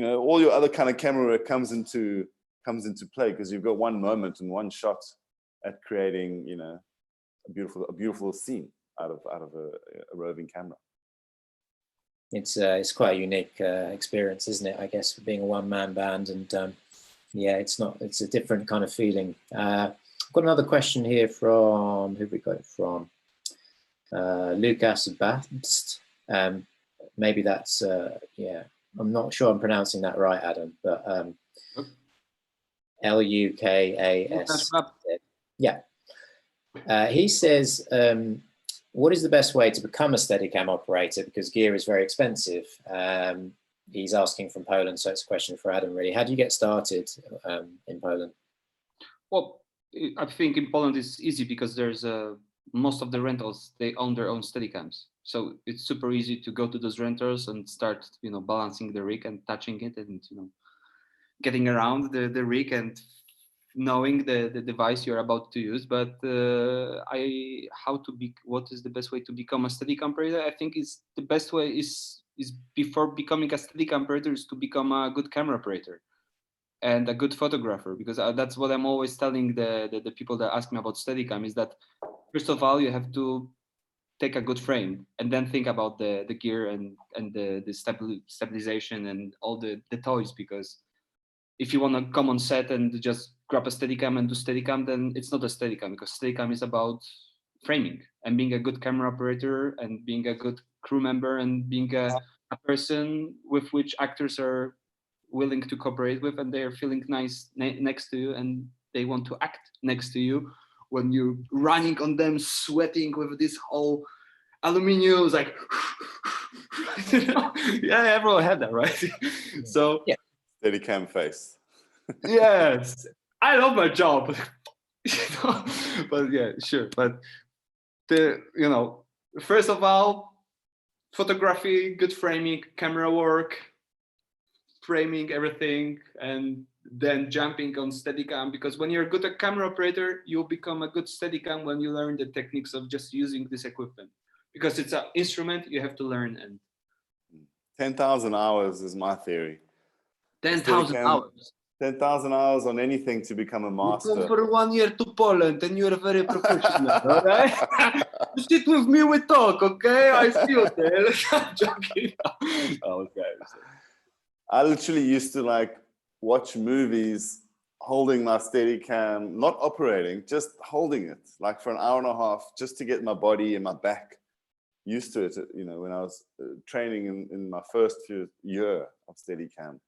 all your other kind of camera work comes into play, because you've got one moment and one shot at creating a beautiful scene out of a roving camera. It's quite a unique experience, isn't it? I guess, being a one-man band, and yeah, it's a different kind of feeling. I've got another question here from, who we got it from? Lucas Bast. Maybe that's, yeah, I'm not sure I'm pronouncing that right, Adam, but Lukas. Yeah. He says, what is the best way to become a Steadicam operator? Because gear is very expensive. He's asking from Poland, so it's a question for Adam, really. How do you get started in Poland? Well, I think in Poland it's easy because there's most of the rentals, they own their own Steadicams. So it's super easy to go to those rentals and start, balancing the rig and touching it, and getting around the rig and knowing the device you're about to use. But what is the best way to become a Steadicam operator? I think the best way is before becoming a Steadicam operator is to become a good camera operator and a good photographer, because that's what I'm always telling the people that ask me about Steadicam, is that first of all you have to take a good frame and then think about the gear and the stabilization and all the toys, because if you want to come on set and just grab a Steadicam and do Steadicam, then it's not a Steadicam, because Steadicam is about framing and being a good camera operator and being a good crew member and being a person with which actors are willing to cooperate with, and they're feeling nice next to you and they want to act next to you when you're running on them, sweating with this whole aluminium, it's like yeah, everyone had that, right? So yeah, Steadicam face. Yes, I love my job. But yeah, sure. But first of all, photography, good framing, camera work, framing everything, and then jumping on Steadicam, because when you're good at camera operator, you'll become a good Steadicam when you learn the techniques of just using this equipment, because it's an instrument you have to learn. And 10,000 hours is my theory. 10,000 hours. 10,000 hours on anything to become a master. You come for 1 year to Poland and you're very professional, all right? You sit with me, we talk, okay? I see you there. I'm joking. Okay. I literally used to watch movies holding my Steadicam, not operating, just holding it for an hour and a half, just to get my body and my back used to it. When I was training in my first year of Steadicam.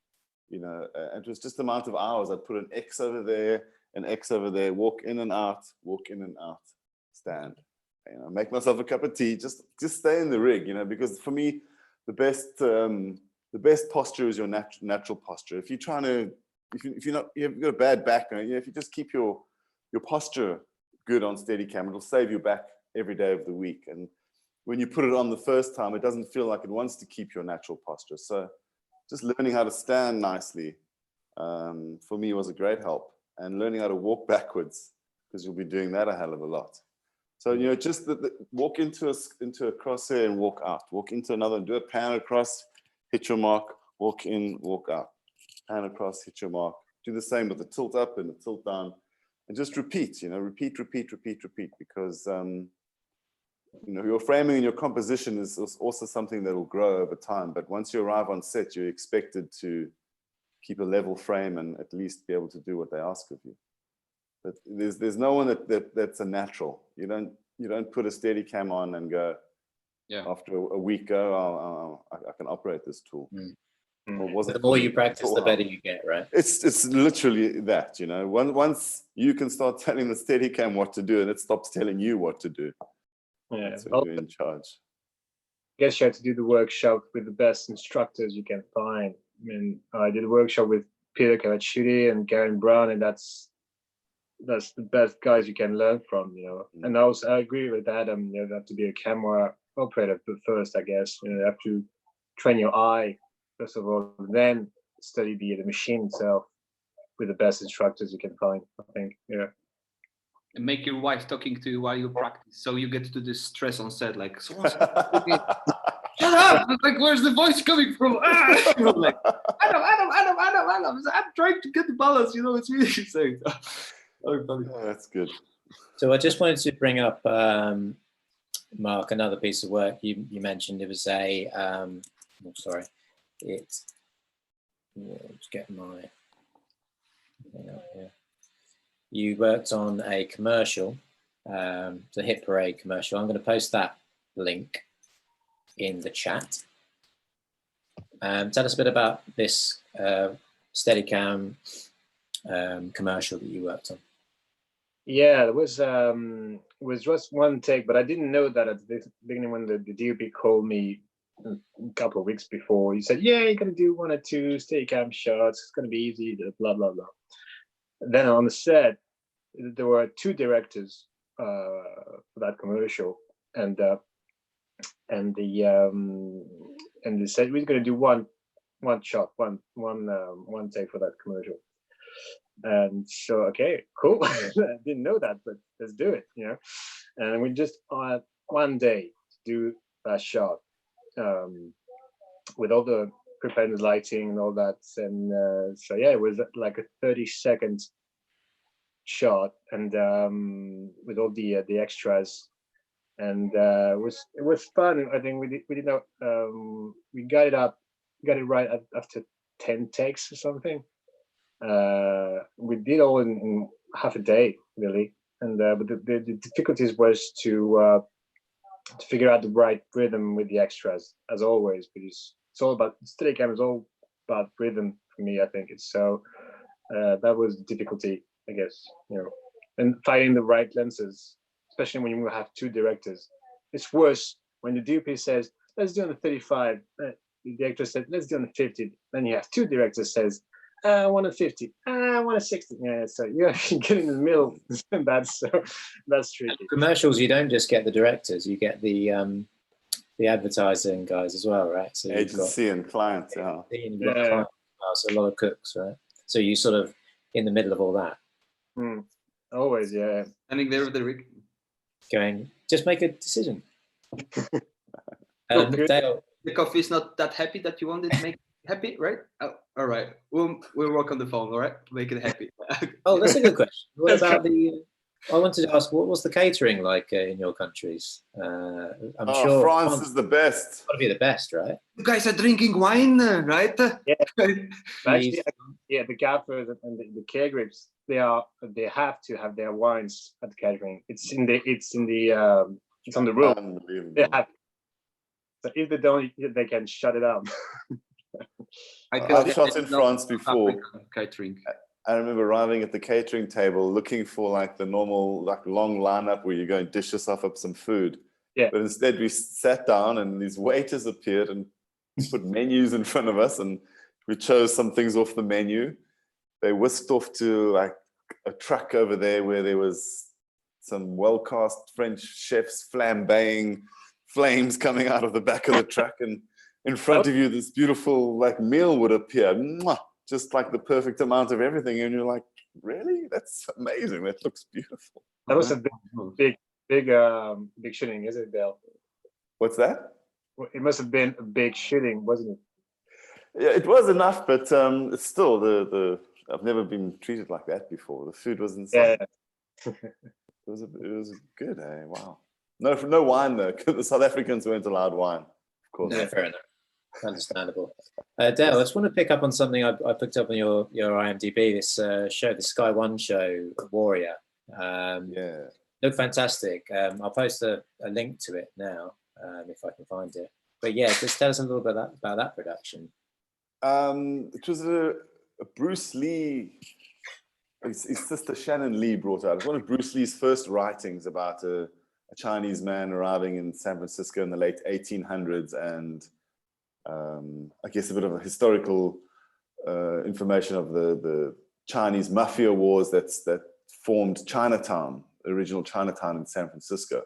It was just the amount of hours. I'd put an X over there, an X over there, walk in and out, stand, make myself a cup of tea, just stay in the rig, because for me, the best posture is your natural posture. If you're trying to, you've got a bad back, if you just keep your posture good on Steadicam, it'll save your back every day of the week. And when you put it on the first time, it doesn't feel like it wants to keep your natural posture. So just learning how to stand nicely, for me, was a great help. And learning how to walk backwards, because you'll be doing that a hell of a lot. So, just walk into a crosshair and walk out. Walk into another and do a pan across, hit your mark, walk in, walk out. Pan across, hit your mark. Do the same with the tilt up and the tilt down. And just repeat, repeat, because your framing and your composition is also something that will grow over time. But once you arrive on set, you're expected to keep a level frame and at least be able to do what they ask of you. But there's no one that's a natural. You don't put a Steadicam on and go, Yeah. after a week go, I can operate this tool. Or was The it more for you me? practice, the Or- better you get, right? It's literally that, you know. Once you can start telling the Steadicam what to do, and it stops telling you what to do. Yeah. That's when you're in charge. I guess you have to do the workshop with the best instructors you can find. I mean, I did a workshop with Peter Cavacciuti and Garen Brown, and that's the best guys you can learn from, you know. And also, I agree with Adam. You have to be a camera operator first, I guess. You have to train your eye first of all, then study the machine itself with the best instructors you can find. I think, yeah. And make your wife talking to you while you practice, so you get to the stress on set, like, someone's shut up! Like, where's the voice coming from? Ah! You know, like, Adam. I'm trying to get the balance. You know, it's really insane. Oh, funny. Oh, that's good. So I just wanted to bring up, Mark, another piece of work you mentioned. It was a, let's get my thing up here. You worked on a commercial, the Hit Parade commercial. I'm going to post that link in the chat. Tell us a bit about this Steadicam commercial that you worked on. Yeah, it was just one take, but I didn't know that at the beginning when the DOP called me a couple of weeks before. He said, "Yeah, you're gonna do 1 or 2 Steadicam shots. It's gonna be easy." Blah blah blah. Then on the set, there were 2 directors for that commercial, and they said we're gonna do one shot, one take for that commercial. And so, okay, cool. I didn't know that, but let's do it, you know. And we just had one day to do that shot with all the prepared lighting and all that. And so yeah, it was like a 30-second shot, and with all the extras, and it was fun. I think we got it right after 10 takes or something. We did all in half a day, really, and but the difficulties was to figure out the right rhythm with the extras, as always, because it's all about Steadicam is all about rhythm for me. I think it's so that was the difficulty, I guess, you know, and finding the right lenses, especially when you have 2 directors. It's worse when the DP says, "Let's do on the 35." The director said, "Let's do on the 50." Then you have 2 directors says, "I want a 50. I want a 60." Yeah, so you get in the middle. that's tricky. Commercials, you don't just get the directors, you get the advertising guys as well, right? So Agency and client, yeah. You've got clients as well, so a lot of cooks, right? So you sort of in the middle of all that. Always, yeah. Standing there with the rig. Going, just make a decision. Okay. Dale, The coffee is not that happy that you wanted to make it happy, right? Oh, all right. We'll work on the phone, all right? Make it happy. oh, that's a good question. What about I wanted to ask, what was the catering like in your countries? I'm sure France is the best. It's got to be the best, right? You guys are drinking wine, right? Yeah. Actually, yeah, the gaffers and the care grips, they have to have their wines at the catering. It's on the rule. Unbelievable. They have. So if they don't, they can shut it down. I've shot in France before. Catering. I remember arriving at the catering table looking for like the normal, like long lineup where you go and dish yourself up some food. Yeah. But instead we sat down and these waiters appeared and put menus in front of us, and we chose some things off the menu. They whisked off to like a truck over there where there was some well-cast French chefs flambeing flames coming out of the back of the truck, and in front of you this beautiful like meal would appear. Mwah! Just like the perfect amount of everything, and you're like, really? That's amazing. That looks beautiful. That was a big shooting, isn't it, Dale? What's that? It must have been a big shooting, wasn't it? Yeah, it was enough, but it's still the I've never been treated like that before. The food was insane. Yeah. It was good. Wow. No wine though, because the South Africans weren't allowed wine, of course. No, fair enough. Understandable. Dale, I just want to pick up on something I picked up on your IMDb. This show, the Sky One show, Warrior. Yeah. Looked fantastic. I'll post a link to it now if I can find it. But yeah, just tell us a little bit about that production. It was a Bruce Lee. His sister Shannon Lee brought out. It's one of Bruce Lee's first writings about a Chinese man arriving in San Francisco in the late 1800s, and I guess a bit of a historical information of the Chinese mafia wars that formed Chinatown, the original Chinatown in San Francisco.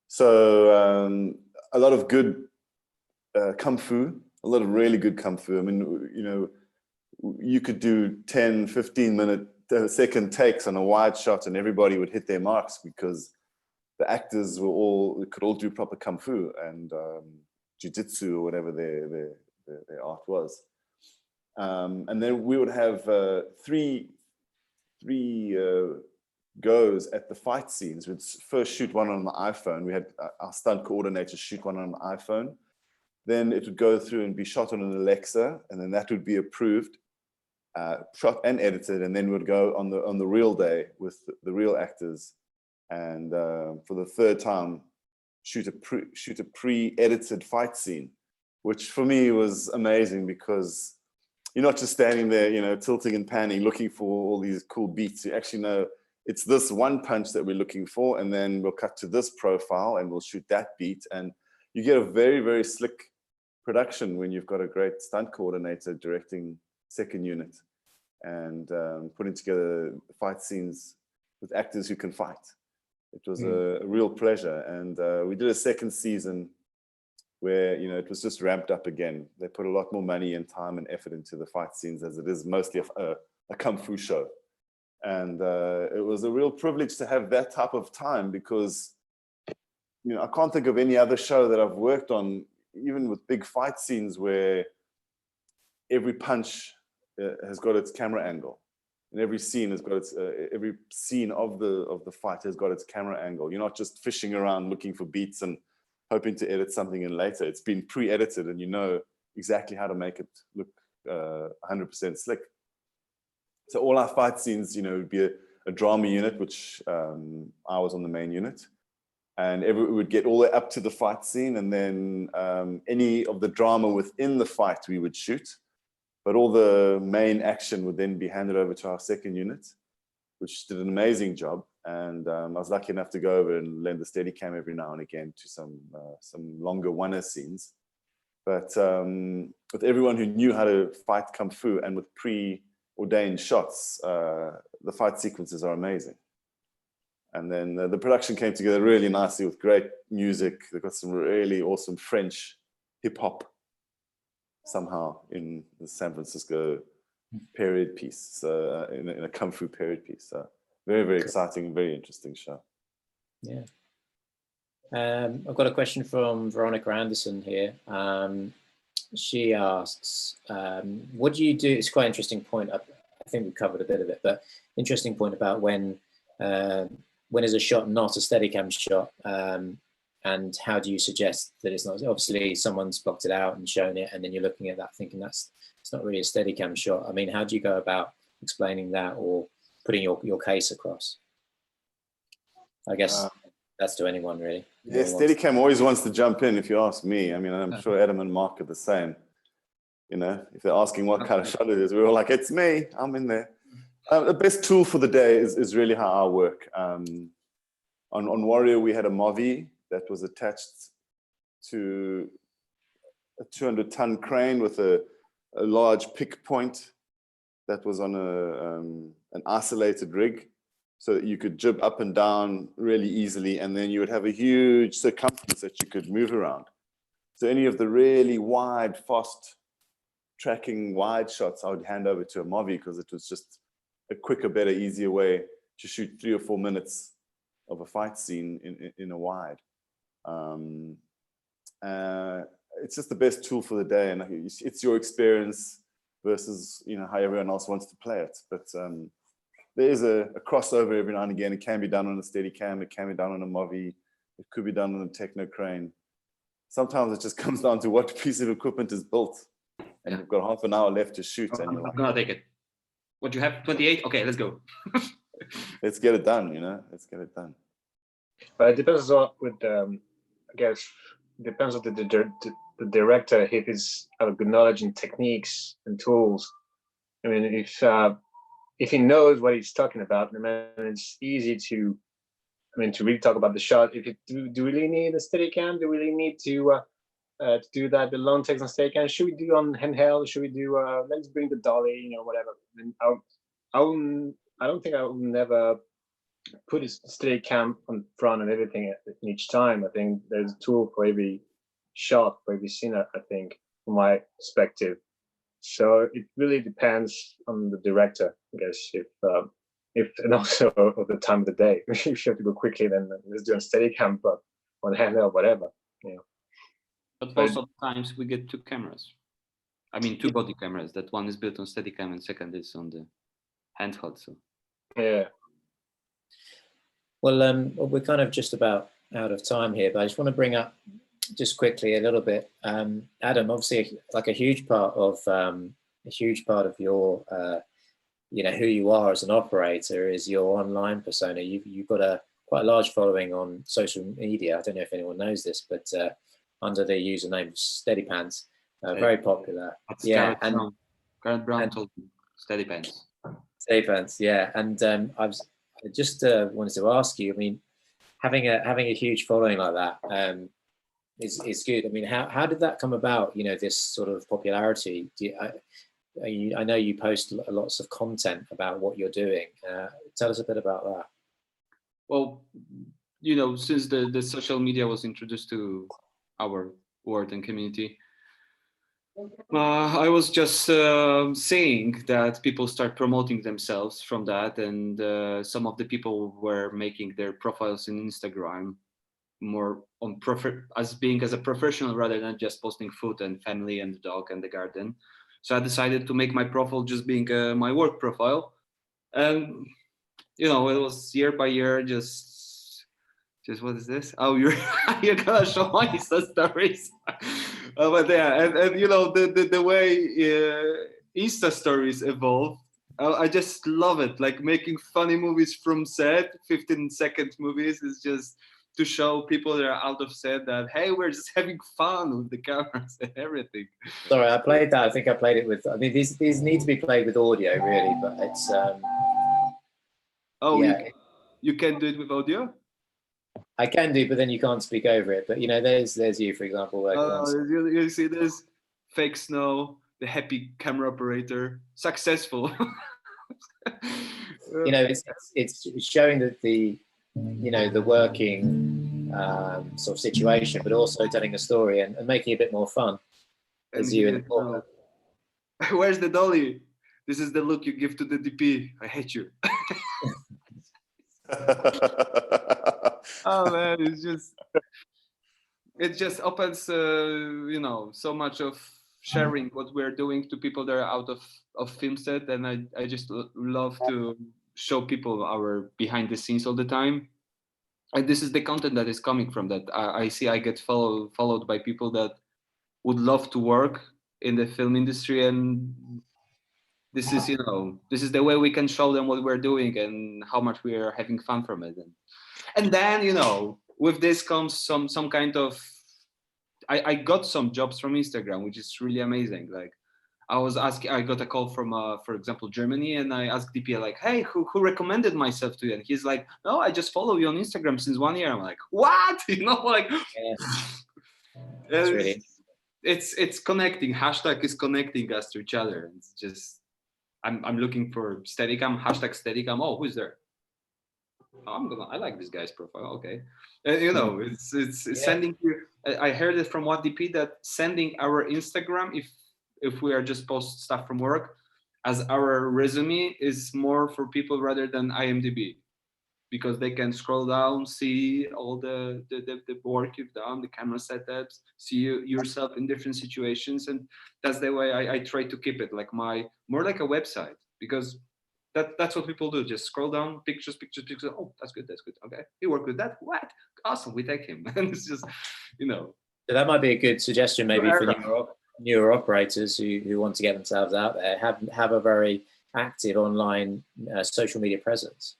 So a lot of good kung fu, a lot of really good kung fu. I mean, you know, you could do 10, 15-minute second takes on a wide shot and everybody would hit their marks because the actors could all do proper kung fu and jiu-jitsu or whatever their art was. And then we would have three goes at the fight scenes. We'd first shoot one on the iPhone. We had our stunt coordinator shoot one on the iPhone. Then it would go through and be shot on an Alexa, and then that would be approved, shot and edited, and then would go on the real day with the real actors, and for the third time, shoot a pre-edited fight scene, which for me was amazing because you're not just standing there, you know, tilting and panning, looking for all these cool beats. You actually know it's this one punch that we're looking for, and then we'll cut to this profile and we'll shoot that beat. And you get a very, very slick production when you've got a great stunt coordinator directing second unit and putting together fight scenes with actors who can fight. It was a real pleasure. And we did a second season where, you know, it was just ramped up again. They put a lot more money and time and effort into the fight scenes, as it is mostly a kung fu show. And it was a real privilege to have that type of time because, you know, I can't think of any other show that I've worked on, even with big fight scenes, where every punch has got its camera angle, and every scene has got its every scene of the fight has got its camera angle. You're not just fishing around looking for beats and hoping to edit something in later. It's been pre-edited, and you know exactly how to make it look 100% slick. So all our fight scenes, you know, would be a drama unit, which I was on the main unit, and we would get all the way up to the fight scene, and then any of the drama within the fight we would shoot, but all the main action would then be handed over to our second unit, which did an amazing job. And I was lucky enough to go over and lend the Steadicam every now and again to some longer one-er scenes. But with everyone who knew how to fight kung fu and with pre-ordained shots, the fight sequences are amazing. And then the production came together really nicely with great music. They've got some really awesome French hip-hop somehow in the San Francisco period piece, in a kung fu period piece. So very, very exciting, very interesting show. Yeah. I've got a question from Veronica Anderson here. She asks, what do you do? It's quite an interesting point. I think we've covered a bit of it, but interesting point about when is a shot not a Steadicam shot, and how do you suggest that it's not? Obviously, someone's blocked it out and shown it, and then you're looking at that thinking it's not really a Steadicam shot. I mean, how do you go about explaining that or putting your case across? I guess that's to anyone really. Yeah, Steadicam always wants to jump in, if you ask me. I mean, I'm sure Adam and Marc are the same. You know, if they're asking what kind of shot it is, we're all like, it's me, I'm in there. The best tool for the day is really how I work. On Warrior, we had a Movi that was attached to a 200-ton crane with a large pick point that was on an isolated rig, so that you could jib up and down really easily, and then you would have a huge circumference that you could move around. So any of the really wide, fast tracking wide shots, I would hand over to a Movi because it was just a quicker, better, easier way to shoot 3 or 4 minutes of a fight scene in a wide. It's just the best tool for the day, and it's your experience versus, you know, how everyone else wants to play it. But there is a crossover every now and again. It can be done on a Steadicam, it can be done on a Movi, it could be done on a Techno crane. sometimes it just comes down to what piece of equipment is built, and Yeah. you've got half an hour left to shoot, and you're I'm like, gonna take it. What you have? 28? Okay, let's go. let's get it done, let's get it done. But it depends on I guess, depends on the director, if he's have a good knowledge in techniques and tools. I mean, if he knows what he's talking about, I mean, it's easy to really talk about the shot. If you do we really need a Steadicam? Do we really need to do that, the long takes on Steadicam? Should we do on handheld? Should we do let's bring the dolly, whatever. And I don't think I will never put a Steadicam on front and everything each time. I think there's a tool for every shot, for every scene, I think, from my perspective. So it really depends on the director, I guess, if and also of the time of the day. If you have to go quickly, then let's do a Steadicam, but on handheld, whatever. But most of the times we get two cameras. I mean, two body cameras. That one is built on Steadicam and second is on the handheld. So Yeah. Well, we're kind of just about out of time here, but I just want to bring up just quickly a little bit. Adam, obviously, like a huge part of your, who you are as an operator is your online persona. You've got quite a large following on social media. I don't know if anyone knows this, but under the username Steadypants, very popular. Garrett Brown told me Steadypants. Steadypants, yeah. And I just wanted to ask you. I mean, having a huge following like that is good. I mean, how did that come about? This sort of popularity. I know you post lots of content about what you're doing. Tell us a bit about that. Well, since the social media was introduced to our world and community, I was just seeing that people start promoting themselves from that, and some of the people were making their profiles in Instagram more on as a professional rather than just posting food and family and the dog and the garden. So I decided to make my profile just being my work profile, and it was year by year just what is this? Oh, you're gonna show my Insta stories. But yeah, and the way Insta stories evolve, I just love it. Like making funny movies from set, 15-second movies is just to show people that are out of set that, hey, we're just having fun with the cameras and everything. Sorry, I played that. I think I played it with. I mean, these need to be played with audio, really, but it's. Oh, yeah. You can do it with audio. I can do, but then you can't speak over it. But there's you, for example. You see this fake snow, the happy camera operator, successful. It's showing that the working sort of situation, but also telling a story and making it a bit more fun. As you in the corner. Where's the dolly? This is the look you give to the DP. I hate you. Oh man, it just opens so much of sharing what we're doing to people that are out of film set, and I just love to show people our behind the scenes all the time. And this is the content that is coming from that. I see I get followed by people that would love to work in the film industry, and this is the way we can show them what we're doing and how much we are having fun from it. And then with this comes some kind of I got some jobs from Instagram, which is really amazing. Like I got a call from for example, Germany, and I asked DP like, hey, who recommended myself to you? And he's like, no, I just follow you on Instagram since 1 year. I'm like, what? Like yeah. It's connecting. Hashtag is connecting us to each other. It's just I'm looking for Steadicam, hashtag Steadicam. Oh, who's there? Oh, I like this guy's profile. Okay, it's sending you. I heard it from one DP that sending our Instagram, if we are just post stuff from work, as our resume is more for people rather than IMDb, because they can scroll down, see all the work you've done, the camera setups, see yourself in different situations, and that's the way I try to keep it like more like a website, because that's what people do. Just scroll down, pictures. Oh, that's good. Okay, he worked with that. What? Awesome. We take him. And it's just, So that might be a good suggestion, maybe for Forever. newer operators who want to get themselves out there. Have a very active online social media presence.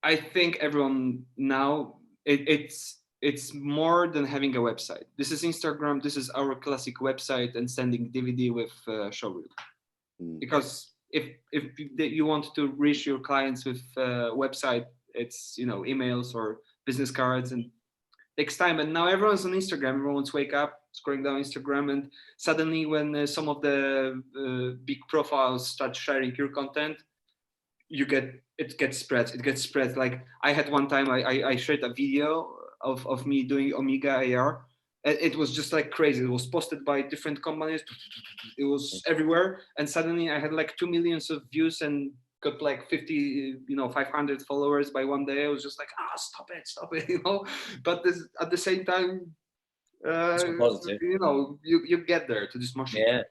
I think everyone now, it's more than having a website. This is Instagram. This is our classic website and sending DVD with showreel. Because if you want to reach your clients with website, it's emails or business cards, and takes time. And now everyone's on Instagram. Everyone's wake up, scrolling down Instagram, and suddenly when some of the big profiles start sharing your content, it gets spread. Like I had one time, I shared a video of me doing Omega AR. It was just like crazy. It was posted by different companies. It was everywhere, and suddenly I had like 2 million views and got like 500 followers by one day. I was just like, stop it, But at the same time, positive. you get there to this machine. Yeah.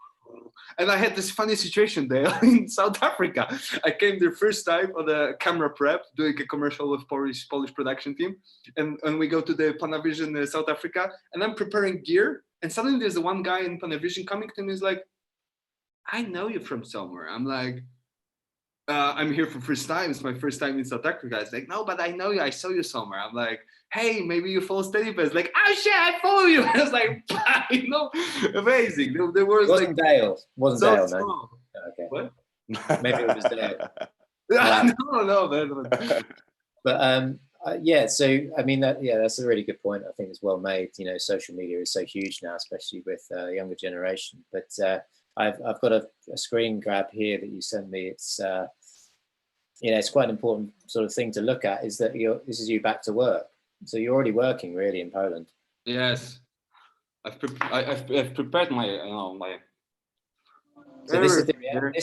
And I had this funny situation there in South Africa. I came there first time on a camera prep, doing a commercial with Polish production team. And we go to the Panavision South Africa, and I'm preparing gear. And suddenly there's one guy in Panavision coming to me, is like, I know you from somewhere. I'm like, I'm here for first time. It's my first time in South Africa. It's like, no, but I know you. I saw you somewhere. I'm like, hey, maybe you follow SteadyPads. Like, oh shit, I follow you. I was like, amazing. There was Wasn't Dale? Wasn't so Dale? small. No. Okay. What? Maybe it was Dale. No, man. But yeah. So I mean, that's a really good point. I think it's well made. Social media is so huge now, especially with younger generation. But I've got a screen grab here that you sent me. It's it's quite an important sort of thing to look at. Is that this is you back to work? So you're already working really in Poland. Yes, I've prepared my my. So this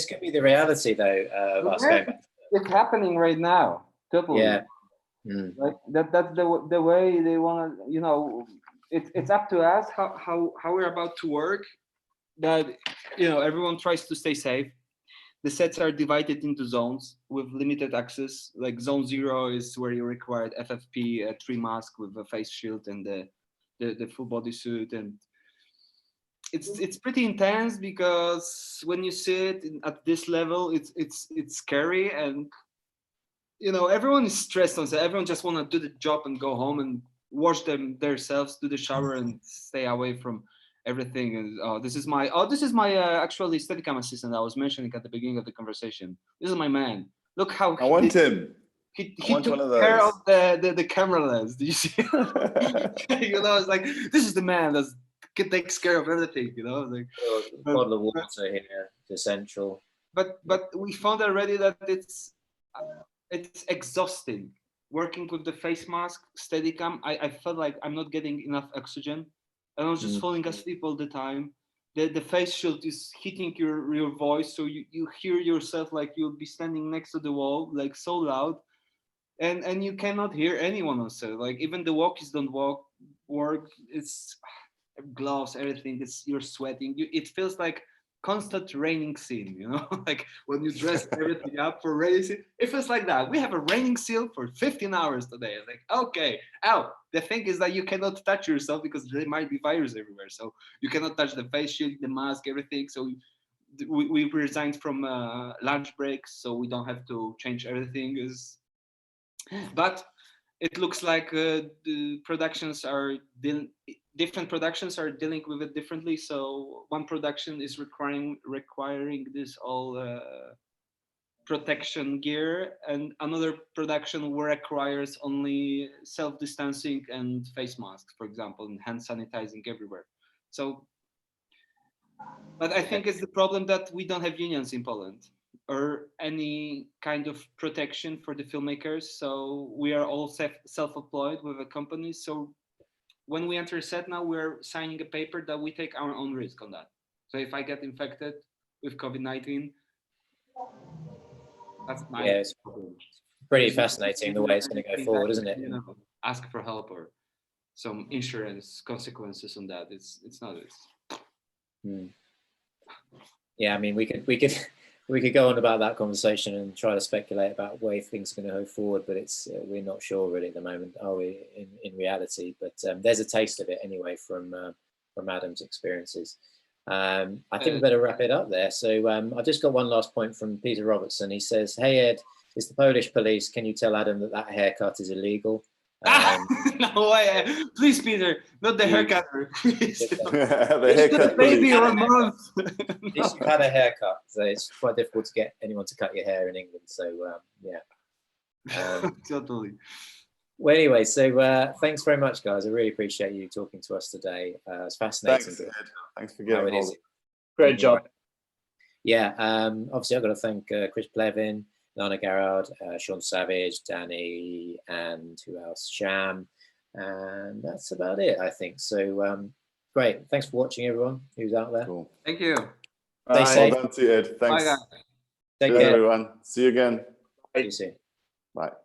could be the reality though of us going back. It's happening right now. Totally. Yeah. Like that's the way they want to. It's up to us How we're about to work. That everyone tries to stay safe. The sets are divided into zones with limited access. Like zone 0 is where you required FFP, a 3 mask with a face shield and the full body suit, and it's pretty intense because when you sit at this level, it's scary, and everyone is stressed on set. Everyone just want to do the job and go home and wash themselves, do the shower, and stay away from everything. And this is my actually Steadicam assistant I was mentioning at the beginning of the conversation. This is my man. Look how I want him. He want took one of those. care of the camera lens. Do you see? It's like, this is the man that takes care of everything. Like, bottle of water here is essential. But we found already that it's exhausting working with the face mask, Steadicam. I felt like I'm not getting enough oxygen. And I was just falling asleep all the time. The face shield is hitting your voice, so you hear yourself like you'll be standing next to the wall, like so loud, and you cannot hear anyone on set. Like even the walkies don't work. It's gloves, everything. You're sweating. It feels like constant raining scene. Like when you dress everything up for raining scene, it feels like that. We have a raining scene for 15 hours today. It's like, okay, the thing is that you cannot touch yourself because there might be virus everywhere. So you cannot touch the face shield, the mask, everything. So we resigned from lunch breaks, so we don't have to change everything. But it looks like the productions are different productions are dealing with it differently. So one production is requiring this all protection gear, and another production requires only self-distancing and face masks, for example, and hand sanitizing everywhere. So, but I think it's the problem that we don't have unions in Poland or any kind of protection for the filmmakers. So we are all self-employed with a company. So when we enter set now, we're signing a paper that we take our own risk on that. So if I get infected with COVID-19, that's my it's pretty fascinating the way it's going to go forward, isn't it? Ask for help or some insurance consequences on that. It's not this. Yeah, I mean, we could we could go on about that conversation and try to speculate about where things are going to go forward, but it's we're not sure really at the moment, are we? In reality, but there's a taste of it anyway from Adam's experiences. I think we better wrap it up there. So I just got one last point from Peter Robertson. He says, "Hey Ed, it's the Polish police. Can you tell Adam that haircut is illegal?" No way, please, Peter, not the haircut. The haircut Maybe police. 1 month. At least you've had a haircut, so it's quite difficult to get anyone to cut your hair in England. So yeah. Totally. Well, anyway, so thanks very much, guys. I really appreciate you talking to us today. It's fascinating. Thanks, Ed. Thanks for how getting it is. all. Great job. Yeah, obviously I've got to thank Chris Plevin, Lana Garrard, Sean Savage, Danny, and who else? Sham, and that's about it, I think. So great. Thanks for watching, everyone who's out there. Cool. Thank you. Stay Well safe. done to you, Ed. Thanks. Bye, guys. Take Good, care. everyone. See you again. See you soon. Bye.